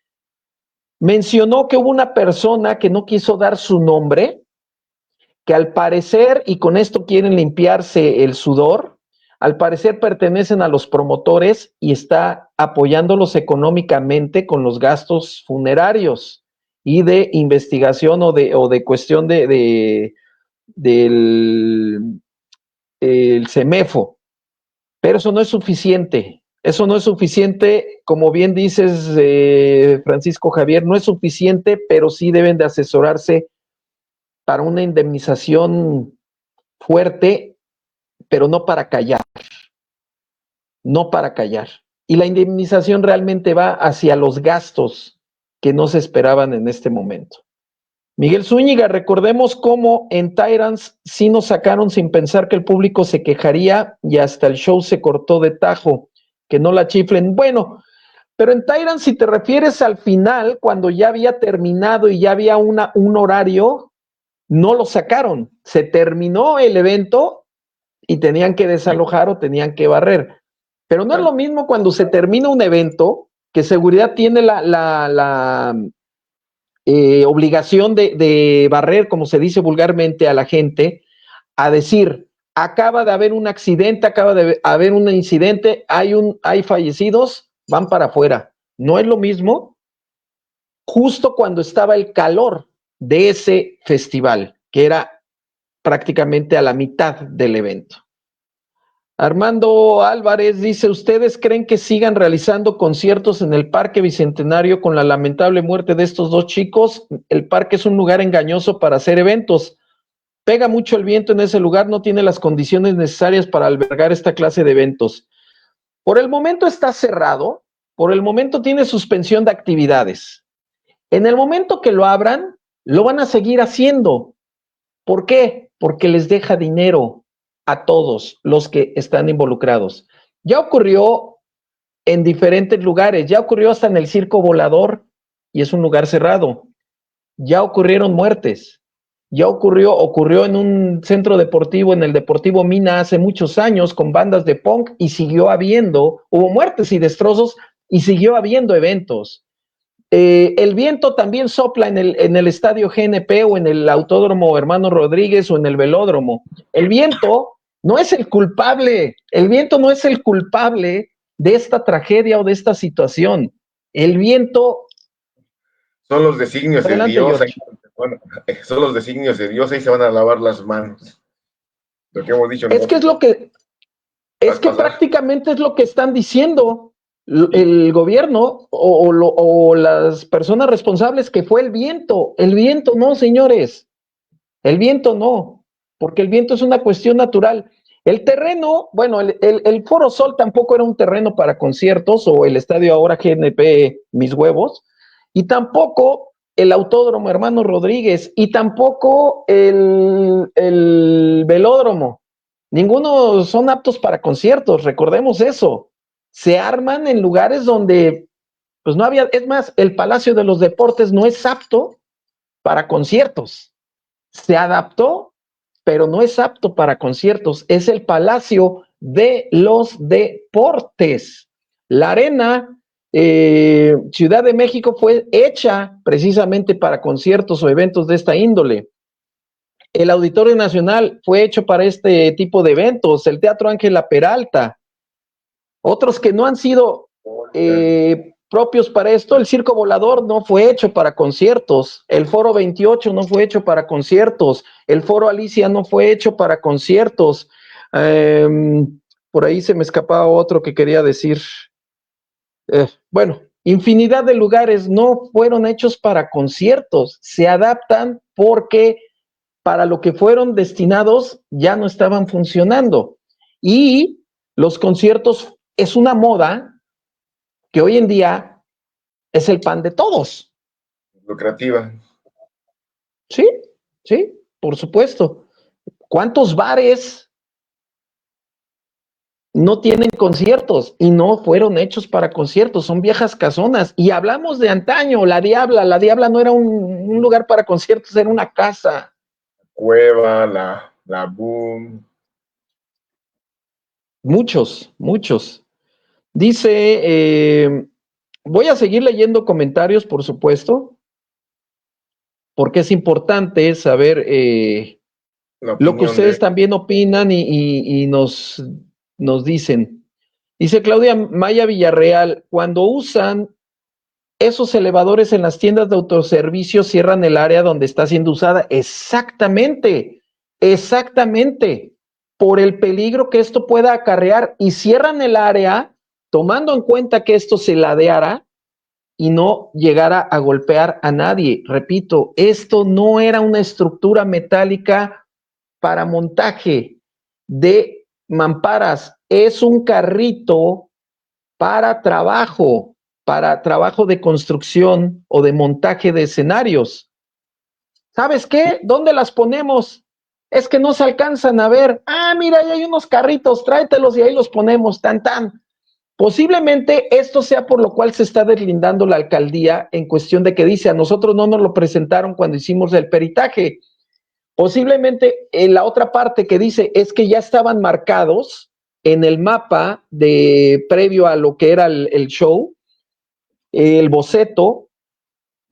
Mencionó que hubo una persona que no quiso dar su nombre, que al parecer, y con esto quieren limpiarse el sudor, al parecer pertenecen a los promotores y está apoyándolos económicamente con los gastos funerarios y de investigación o de cuestión del el CEMEFO. Pero eso no es suficiente. Eso no es suficiente, como bien dices, Francisco Javier, no es suficiente, pero sí deben de asesorarse para una indemnización fuerte, pero no para callar, no para callar. Y la indemnización realmente va hacia los gastos que no se esperaban en este momento. Miguel Zúñiga, recordemos cómo en Tyrants sí nos sacaron sin pensar que el público se quejaría y hasta el show se cortó de tajo, que no la chiflen. Bueno, pero en Tyrants, si te refieres al final, cuando ya había terminado y ya había un horario, no lo sacaron. Se terminó el evento y tenían que desalojar o tenían que barrer. Pero no es lo mismo cuando se termina un evento, que seguridad tiene la obligación de barrer, como se dice vulgarmente, a la gente, a decir, acaba de haber un accidente, acaba de haber un incidente, hay fallecidos, van para afuera. No es lo mismo justo cuando estaba el calor de ese festival, que era prácticamente a la mitad del evento. Armando Álvarez dice, ¿ustedes creen que sigan realizando conciertos en el Parque Bicentenario con la lamentable muerte de estos dos chicos? El parque es un lugar engañoso para hacer eventos. Pega mucho el viento en ese lugar, no tiene las condiciones necesarias para albergar esta clase de eventos. Por el momento está cerrado, por el momento tiene suspensión de actividades. En el momento que lo abran, lo van a seguir haciendo. ¿Por qué? Porque les deja dinero a todos los que están involucrados. Ya ocurrió en diferentes lugares, ya ocurrió hasta en el Circo Volador, y es un lugar cerrado. Ya ocurrieron muertes. Ya ocurrió en un centro deportivo, en el Deportivo Mina, hace muchos años, con bandas de punk, y siguió habiendo, hubo muertes y destrozos, y siguió habiendo eventos. El viento también sopla en el estadio GNP o en el Autódromo Hermano Rodríguez o en el Velódromo. El viento no es el culpable, el viento no es el culpable de esta tragedia o de esta situación. El viento... Son los designios de Dios, ahí, bueno, son los designios de Dios, ahí se van a lavar las manos. Lo que hemos dicho. Es que es lo que... Es que prácticamente es lo que están diciendo el gobierno o las personas responsables, que fue el viento. El viento no, señores. El viento no, porque el viento es una cuestión natural. El terreno, bueno, el Foro Sol tampoco era un terreno para conciertos, o el estadio ahora GNP Mis Huevos, y tampoco el Autódromo Hermano Rodríguez y tampoco el Velódromo. Ninguno son aptos para conciertos, recordemos eso. Se arman en lugares donde pues no había, es más, el Palacio de los Deportes no es apto para conciertos. Se adaptó, pero no es apto para conciertos. Es el Palacio de los Deportes. La Arena Ciudad de México fue hecha precisamente para conciertos o eventos de esta índole. El Auditorio Nacional fue hecho para este tipo de eventos. El Teatro Ángela Peralta. Otros que no han sido propios para esto, el Circo Volador no fue hecho para conciertos, el Foro 28 no fue hecho para conciertos, el Foro Alicia no fue hecho para conciertos. Por ahí se me escapaba otro que quería decir. Bueno, infinidad de lugares no fueron hechos para conciertos, se adaptan porque para lo que fueron destinados ya no estaban funcionando. Y los conciertos es una moda que hoy en día es el pan de todos. Lucrativa. Sí, sí, por supuesto. ¿Cuántos bares no tienen conciertos y no fueron hechos para conciertos? Son viejas casonas. Y hablamos de antaño, la Diabla no era un lugar para conciertos, era una casa. Cueva, la Boom. Muchos. Dice, voy a seguir leyendo comentarios, por supuesto, porque es importante saber lo que ustedes también opinan y nos dicen. Dice Claudia Maya Villarreal, cuando usan esos elevadores en las tiendas de autoservicio, cierran el área donde está siendo usada. Exactamente, por el peligro que esto pueda acarrear, y cierran el área tomando en cuenta que esto se ladeara y no llegara a golpear a nadie. Repito, esto no era una estructura metálica para montaje de mamparas, es un carrito para trabajo de construcción o de montaje de escenarios. ¿Sabes qué? ¿Dónde las ponemos? Es que no se alcanzan a ver. Ah, mira, ahí hay unos carritos, tráetelos y ahí los ponemos, tan. Posiblemente esto sea por lo cual se está deslindando la alcaldía en cuestión de que dice, a nosotros no nos lo presentaron cuando hicimos el peritaje. Posiblemente la otra parte que dice es que ya estaban marcados en el mapa previo a lo que era el show, el boceto,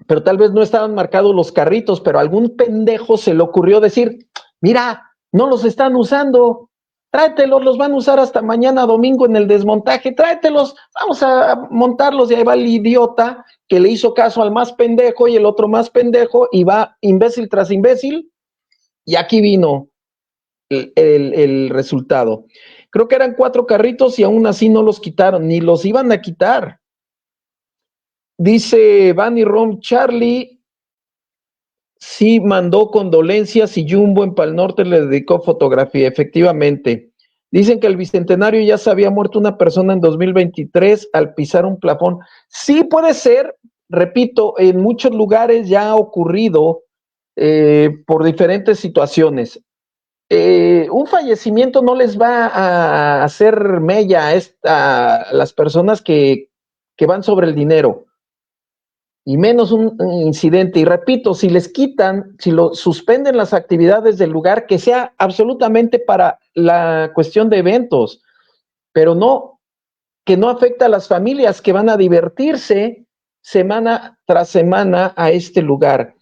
pero tal vez no estaban marcados los carritos, pero a algún pendejo se le ocurrió decir, mira, no los están usando, tráetelos, los van a usar hasta mañana domingo en el desmontaje, tráetelos, vamos a montarlos, y ahí va el idiota que le hizo caso al más pendejo y el otro más pendejo, y va imbécil tras imbécil, y aquí vino el resultado. Creo que eran 4 carritos y aún así no los quitaron, ni los iban a quitar. Dice Bunny Rom Charlie, sí mandó condolencias y Jumbo en Pal Norte le dedicó fotografía, efectivamente. Dicen que el Bicentenario ya se había muerto una persona en 2023 al pisar un plafón. Sí puede ser, repito, en muchos lugares ya ha ocurrido por diferentes situaciones. Un fallecimiento no les va a hacer mella a las personas que van sobre el dinero, y menos un incidente. Y repito, si les quitan, si lo suspenden las actividades del lugar, que sea absolutamente para la cuestión de eventos, pero no, que no afecta a las familias que van a divertirse semana tras semana a este lugar.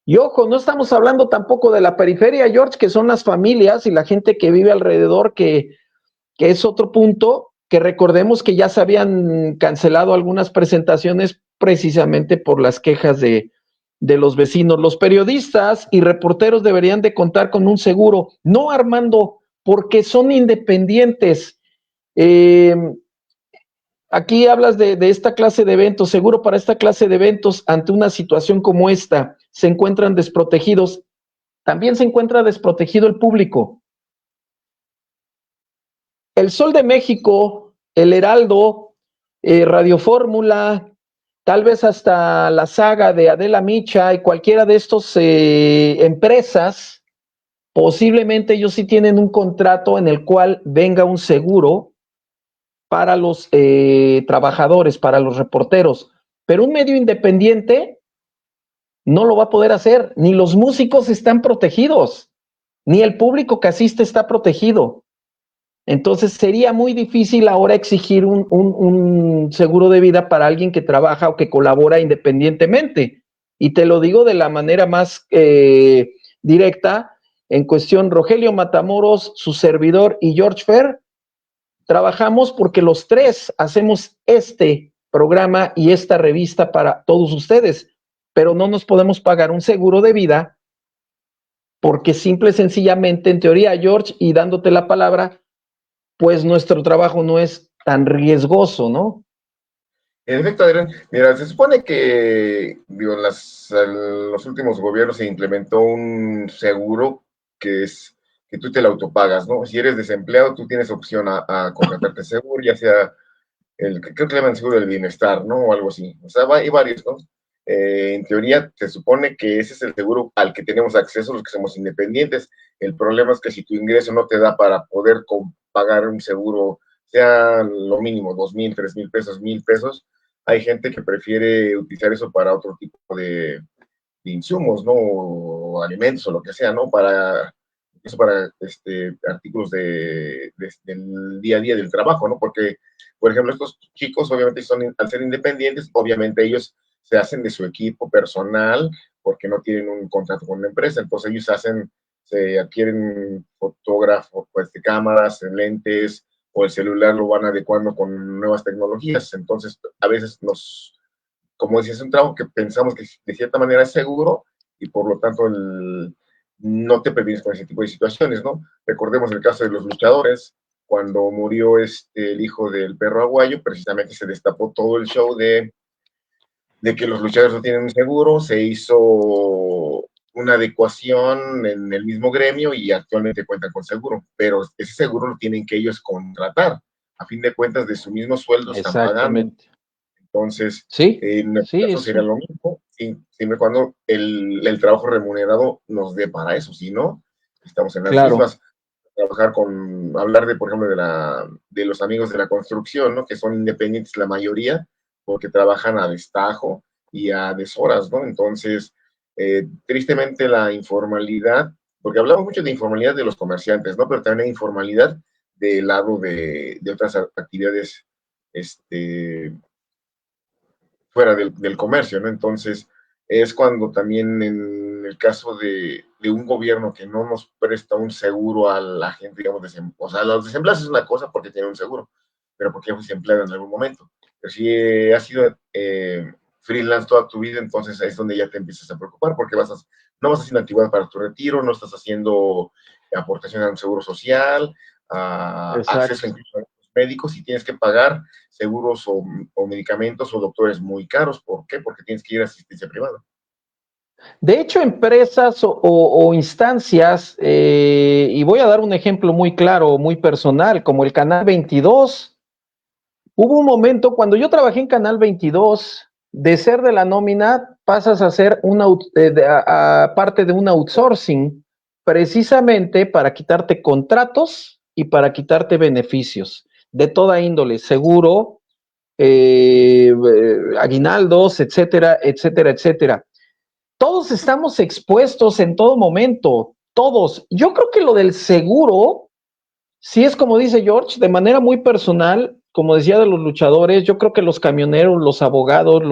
Y ojo, no estamos hablando tampoco de la periferia, George, que son las familias y la gente que vive alrededor, que es otro punto, que recordemos que ya se habían cancelado algunas presentaciones precisamente por las quejas de los vecinos. Los periodistas y reporteros deberían de contar con un seguro, no, Armando, porque son independientes. Aquí hablas de esta clase de eventos, seguro para esta clase de eventos, ante una situación como esta, se encuentran desprotegidos. También se encuentra desprotegido el público. El Sol de México, el Heraldo, Radio Fórmula, tal vez hasta la saga de Adela Micha y cualquiera de estos empresas, posiblemente ellos sí tienen un contrato en el cual venga un seguro para los trabajadores, para los reporteros, pero un medio independiente no lo va a poder hacer, ni los músicos están protegidos, ni el público que asiste está protegido. Entonces sería muy difícil ahora exigir un seguro de vida para alguien que trabaja o que colabora independientemente. Y te lo digo de la manera más directa. En cuestión, Rogelio Matamoros, su servidor y George Fer, trabajamos porque los tres hacemos este programa y esta revista para todos ustedes, pero no nos podemos pagar un seguro de vida porque simple y sencillamente, en teoría, George, y dándote la palabra, pues nuestro trabajo no es tan riesgoso, ¿no? En efecto, Adrián, mira, se supone que digo, en los últimos gobiernos se implementó un seguro que es que tú te lo autopagas, ¿no? Si eres desempleado, tú tienes opción a contratarte seguro, ya sea creo que le llaman seguro del bienestar, ¿no? O algo así. O sea, hay varios, ¿no? En teoría, se supone que ese es el seguro al que tenemos acceso los que somos independientes. El problema es que si tu ingreso no te da para poder pagar un seguro, sea lo mínimo, 2,000, 3,000 pesos, 1,000 pesos, hay gente que prefiere utilizar eso para otro tipo de insumos, ¿no? O alimentos o lo que sea, ¿no? Eso para artículos del día a día del trabajo, ¿no? Porque, por ejemplo, estos chicos, obviamente, al ser independientes, obviamente ellos se hacen de su equipo personal porque no tienen un contrato con una empresa, entonces ellos se adquieren fotógrafos, pues, de cámaras, lentes, o el celular lo van adecuando con nuevas tecnologías, entonces a veces como decía, es un trabajo que pensamos que de cierta manera es seguro y por lo tanto no te previenes con ese tipo de situaciones, ¿no? Recordemos el caso de los luchadores, cuando murió el hijo del perro aguayo, precisamente se destapó todo el show de que los luchadores no tienen un seguro, se hizo una adecuación en el mismo gremio y actualmente cuentan con seguro, pero ese seguro lo tienen que ellos contratar. A fin de cuentas, de su mismo sueldo están pagando. Entonces, sí, en el caso sería lo mismo, siempre cuando el trabajo remunerado nos dé para eso, si no, estamos en las mismas. Hablar de, por ejemplo, de los amigos de la construcción, ¿no? Que son independientes la mayoría, porque trabajan a destajo y a deshoras, ¿no? Entonces, tristemente la informalidad, porque hablamos mucho de informalidad de los comerciantes, ¿no? Pero también hay informalidad del lado de otras actividades, fuera del comercio, ¿no? Entonces, es cuando también en el caso de un gobierno que no nos presta un seguro a la gente, digamos, o sea, los desempleados es una cosa porque tienen un seguro, pero porque fuiste empleado en algún momento. Pero si has sido freelance toda tu vida, entonces ahí es donde ya te empiezas a preocupar porque no vas haciendo antigüedad para tu retiro, no estás haciendo aportación a un seguro social, acceso incluso a médicos y tienes que pagar seguros o medicamentos o doctores muy caros. ¿Por qué? Porque tienes que ir a asistencia privada. De hecho, empresas o instancias, y voy a dar un ejemplo muy claro, muy personal, como el Canal 22. Hubo un momento cuando yo trabajé en Canal 22, de ser de la nómina, pasas a ser parte de un outsourcing, precisamente para quitarte contratos y para quitarte beneficios de toda índole, seguro, aguinaldos, etcétera, etcétera, etcétera. Todos estamos expuestos en todo momento, todos. Yo creo que lo del seguro, sí es como dice George, de manera muy personal, como decía de los luchadores, yo creo que los camioneros, los abogados,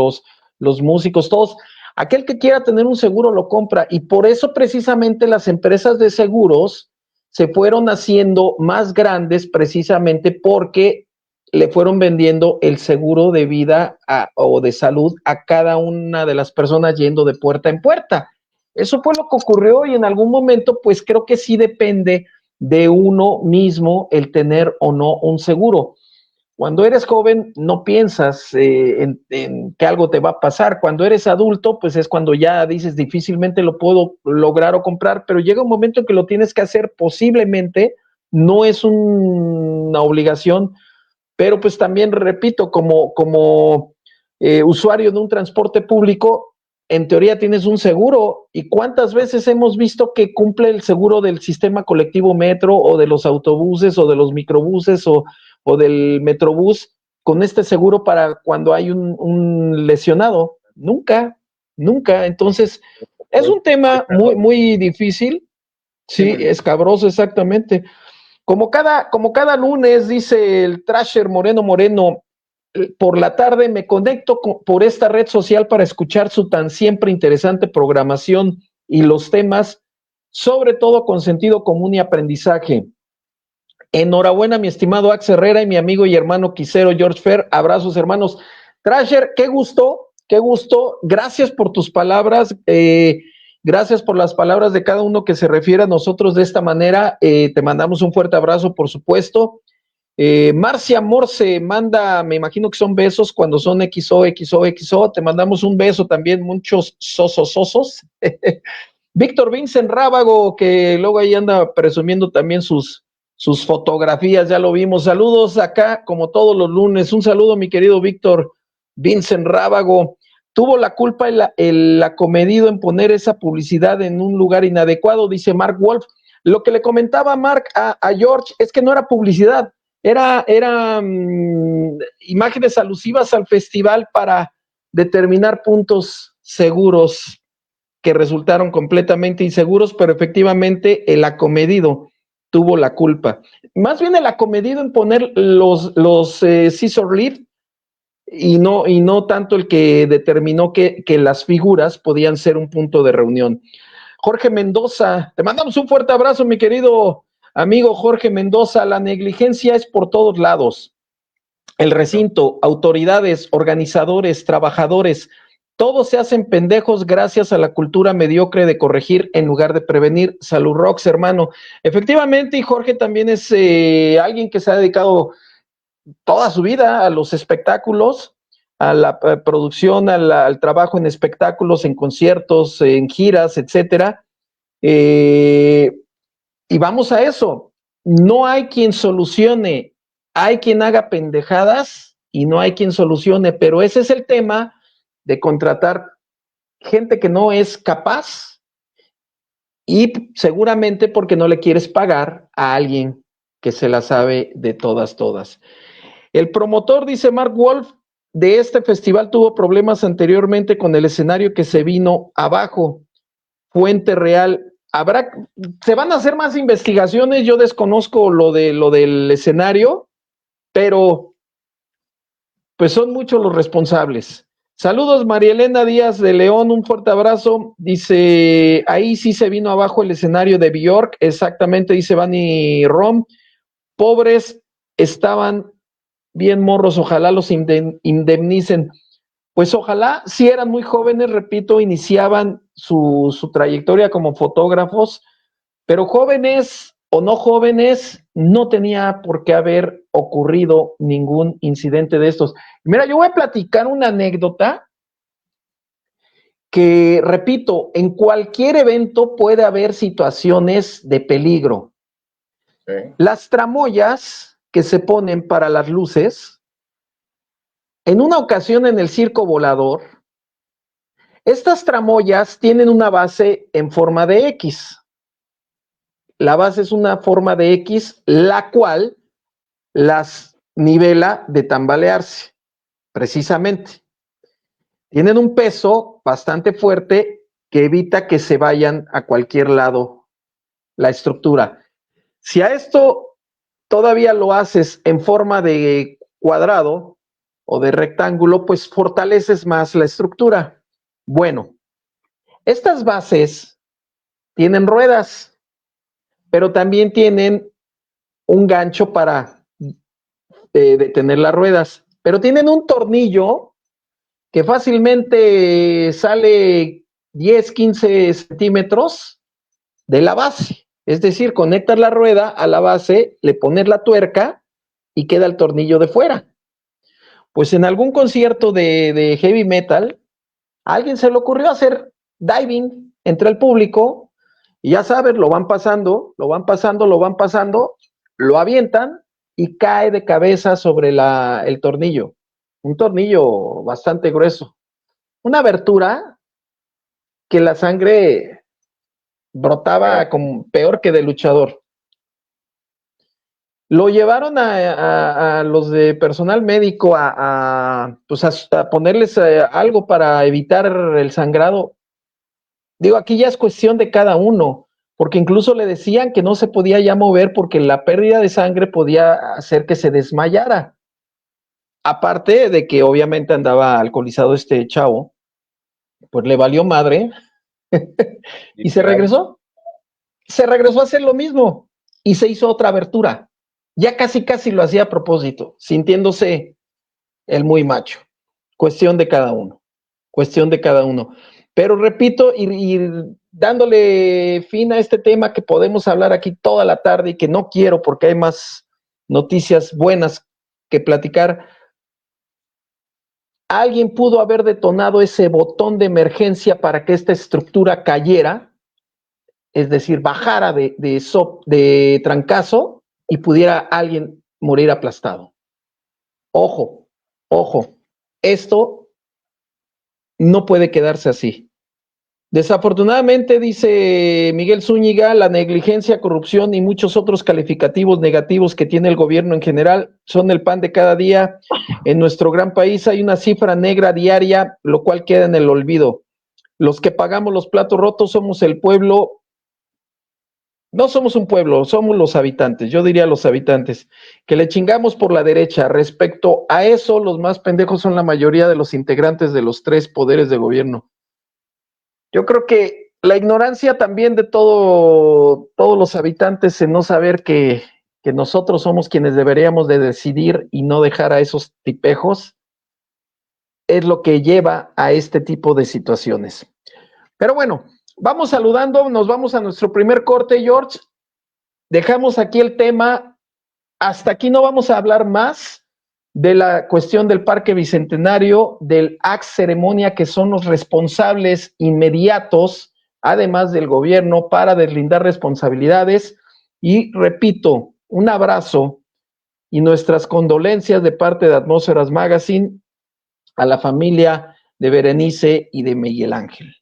los músicos, todos, aquel que quiera tener un seguro lo compra y por eso precisamente las empresas de seguros se fueron haciendo más grandes precisamente porque le fueron vendiendo el seguro de vida o de salud a cada una de las personas yendo de puerta en puerta. Eso fue lo que ocurrió y en algún momento pues creo que sí depende de uno mismo el tener o no un seguro. Cuando eres joven no piensas en que algo te va a pasar. Cuando eres adulto, pues es cuando ya dices difícilmente lo puedo lograr o comprar, pero llega un momento en que lo tienes que hacer posiblemente, no es una obligación, pero pues también repito, como usuario de un transporte público, en teoría tienes un seguro. ¿Y cuántas veces hemos visto que cumple el seguro del sistema colectivo metro o de los autobuses o de los microbuses o del metrobús con este seguro para cuando hay un lesionado? Nunca, nunca. Entonces, es un tema muy, muy difícil. Sí, escabroso, exactamente. Como cada lunes, dice el Trasher Moreno, por la tarde me conecto por esta red social para escuchar su tan siempre interesante programación y los temas, sobre todo con sentido común y aprendizaje. Enhorabuena, mi estimado Ax Herrera y mi amigo y hermano quisero George Fer. Abrazos, hermanos. Trasher, qué gusto, qué gusto. Gracias por tus palabras. Gracias por las palabras de cada uno que se refiere a nosotros de esta manera. Te mandamos un fuerte abrazo, por supuesto. Marcia Morse manda, me imagino que son besos cuando son XO. Te mandamos un beso también, muchos sosos. Víctor Vincent Rábago, que luego ahí anda presumiendo también sus fotografías, ya lo vimos. Saludos acá, como todos los lunes. Un saludo, mi querido Víctor Vincent Rábago. Tuvo la culpa el acomedido en poner esa publicidad en un lugar inadecuado, dice Mark Wolf. Lo que le comentaba Mark a George es que no era publicidad, era imágenes alusivas al festival para determinar puntos seguros que resultaron completamente inseguros, pero efectivamente el acomedido tuvo la culpa. Más bien el acomedido en poner los scissor lift y no tanto el que determinó que las figuras podían ser un punto de reunión. Jorge Mendoza, te mandamos un fuerte abrazo, mi querido amigo Jorge Mendoza. La negligencia es por todos lados. El recinto, autoridades, organizadores, trabajadores, todos se hacen pendejos gracias a la cultura mediocre de corregir en lugar de prevenir. Salud Rocks, hermano. Efectivamente, y Jorge también es alguien que se ha dedicado toda su vida a los espectáculos, a la producción, al trabajo en espectáculos, en conciertos, en giras, etcétera. Y vamos a eso. No hay quien solucione, hay quien haga pendejadas y no hay quien solucione, pero ese es el tema de contratar gente que no es capaz y seguramente porque no le quieres pagar a alguien que se la sabe de todas. El promotor, dice Mark Wolf, de este festival tuvo problemas anteriormente con el escenario que se vino abajo. Fuente real. Se van a hacer más investigaciones, yo desconozco lo del escenario, pero pues son muchos los responsables. Saludos, María Elena Díaz de León, un fuerte abrazo. Dice, ahí sí se vino abajo el escenario de Bjork, exactamente, dice Vani Rom. Pobres, estaban bien morros, ojalá los indemnicen. Pues ojalá, si eran muy jóvenes, repito, iniciaban su trayectoria como fotógrafos, pero jóvenes o no jóvenes, no tenía por qué haber ocurrido ningún incidente de estos. Mira, yo voy a platicar una anécdota que, repito, en cualquier evento puede haber situaciones de peligro. Sí. Las tramoyas que se ponen para las luces, en una ocasión en el Circo Volador, estas tramoyas tienen una base en forma de X. La base es una forma de X, la cual las nivela de tambalearse, precisamente. Tienen un peso bastante fuerte que evita que se vayan a cualquier lado la estructura. Si a esto todavía lo haces en forma de cuadrado o de rectángulo, pues fortaleces más la estructura. Bueno, estas bases tienen ruedas, pero también tienen un gancho para detener las ruedas, pero tienen un tornillo que fácilmente sale 10, 15 centímetros de la base. Es decir, conectas la rueda a la base, le pones la tuerca y queda el tornillo de fuera. Pues en algún concierto de heavy metal, a alguien se le ocurrió hacer diving entre el público y ya sabes, lo van pasando, lo avientan y cae de cabeza sobre el tornillo. un tornillo bastante grueso, una abertura que la sangre brotaba como peor que de luchador. Lo llevaron a los de personal médico pues a ponerles algo para evitar el sangrado. Digo, aquí ya es cuestión de cada uno, porque incluso le decían que no se podía ya mover porque la pérdida de sangre podía hacer que se desmayara. Aparte de que obviamente andaba alcoholizado este chavo, pues le valió madre y se regresó. Se regresó a hacer lo mismo y se hizo otra abertura. Ya casi lo hacía a propósito, sintiéndose el muy macho. Cuestión de cada uno. Cuestión de cada uno. Pero repito, y dándole fin a este tema que podemos hablar aquí toda la tarde y que no quiero porque hay más noticias buenas que platicar. Alguien pudo haber detonado ese botón de emergencia para que esta estructura cayera, es decir, bajara de trancazo y pudiera alguien morir aplastado. Ojo, ojo, esto no puede quedarse así. Desafortunadamente, dice Miguel Zúñiga, la negligencia, corrupción y muchos otros calificativos negativos que tiene el gobierno en general son el pan de cada día. En nuestro gran país hay una cifra negra diaria, lo cual queda en el olvido. Los que pagamos los platos rotos somos el pueblo. No somos un pueblo, somos los habitantes, yo diría los habitantes, que le chingamos por la derecha. Respecto a eso, los más pendejos son la mayoría de los integrantes de los tres poderes de gobierno. Yo creo que la ignorancia también de todos los habitantes en no saber que nosotros somos quienes deberíamos de decidir y no dejar a esos tipejos, es lo que lleva a este tipo de situaciones. Pero bueno, vamos saludando, nos vamos a nuestro primer corte, George. Dejamos aquí el tema, hasta aquí no vamos a hablar más de la cuestión del Parque Bicentenario, del acto ceremonia, que son los responsables inmediatos, además del gobierno, para deslindar responsabilidades. Y repito, un abrazo y nuestras condolencias de parte de Atmósferas Magazine a la familia de Berenice y de Miguel Ángel.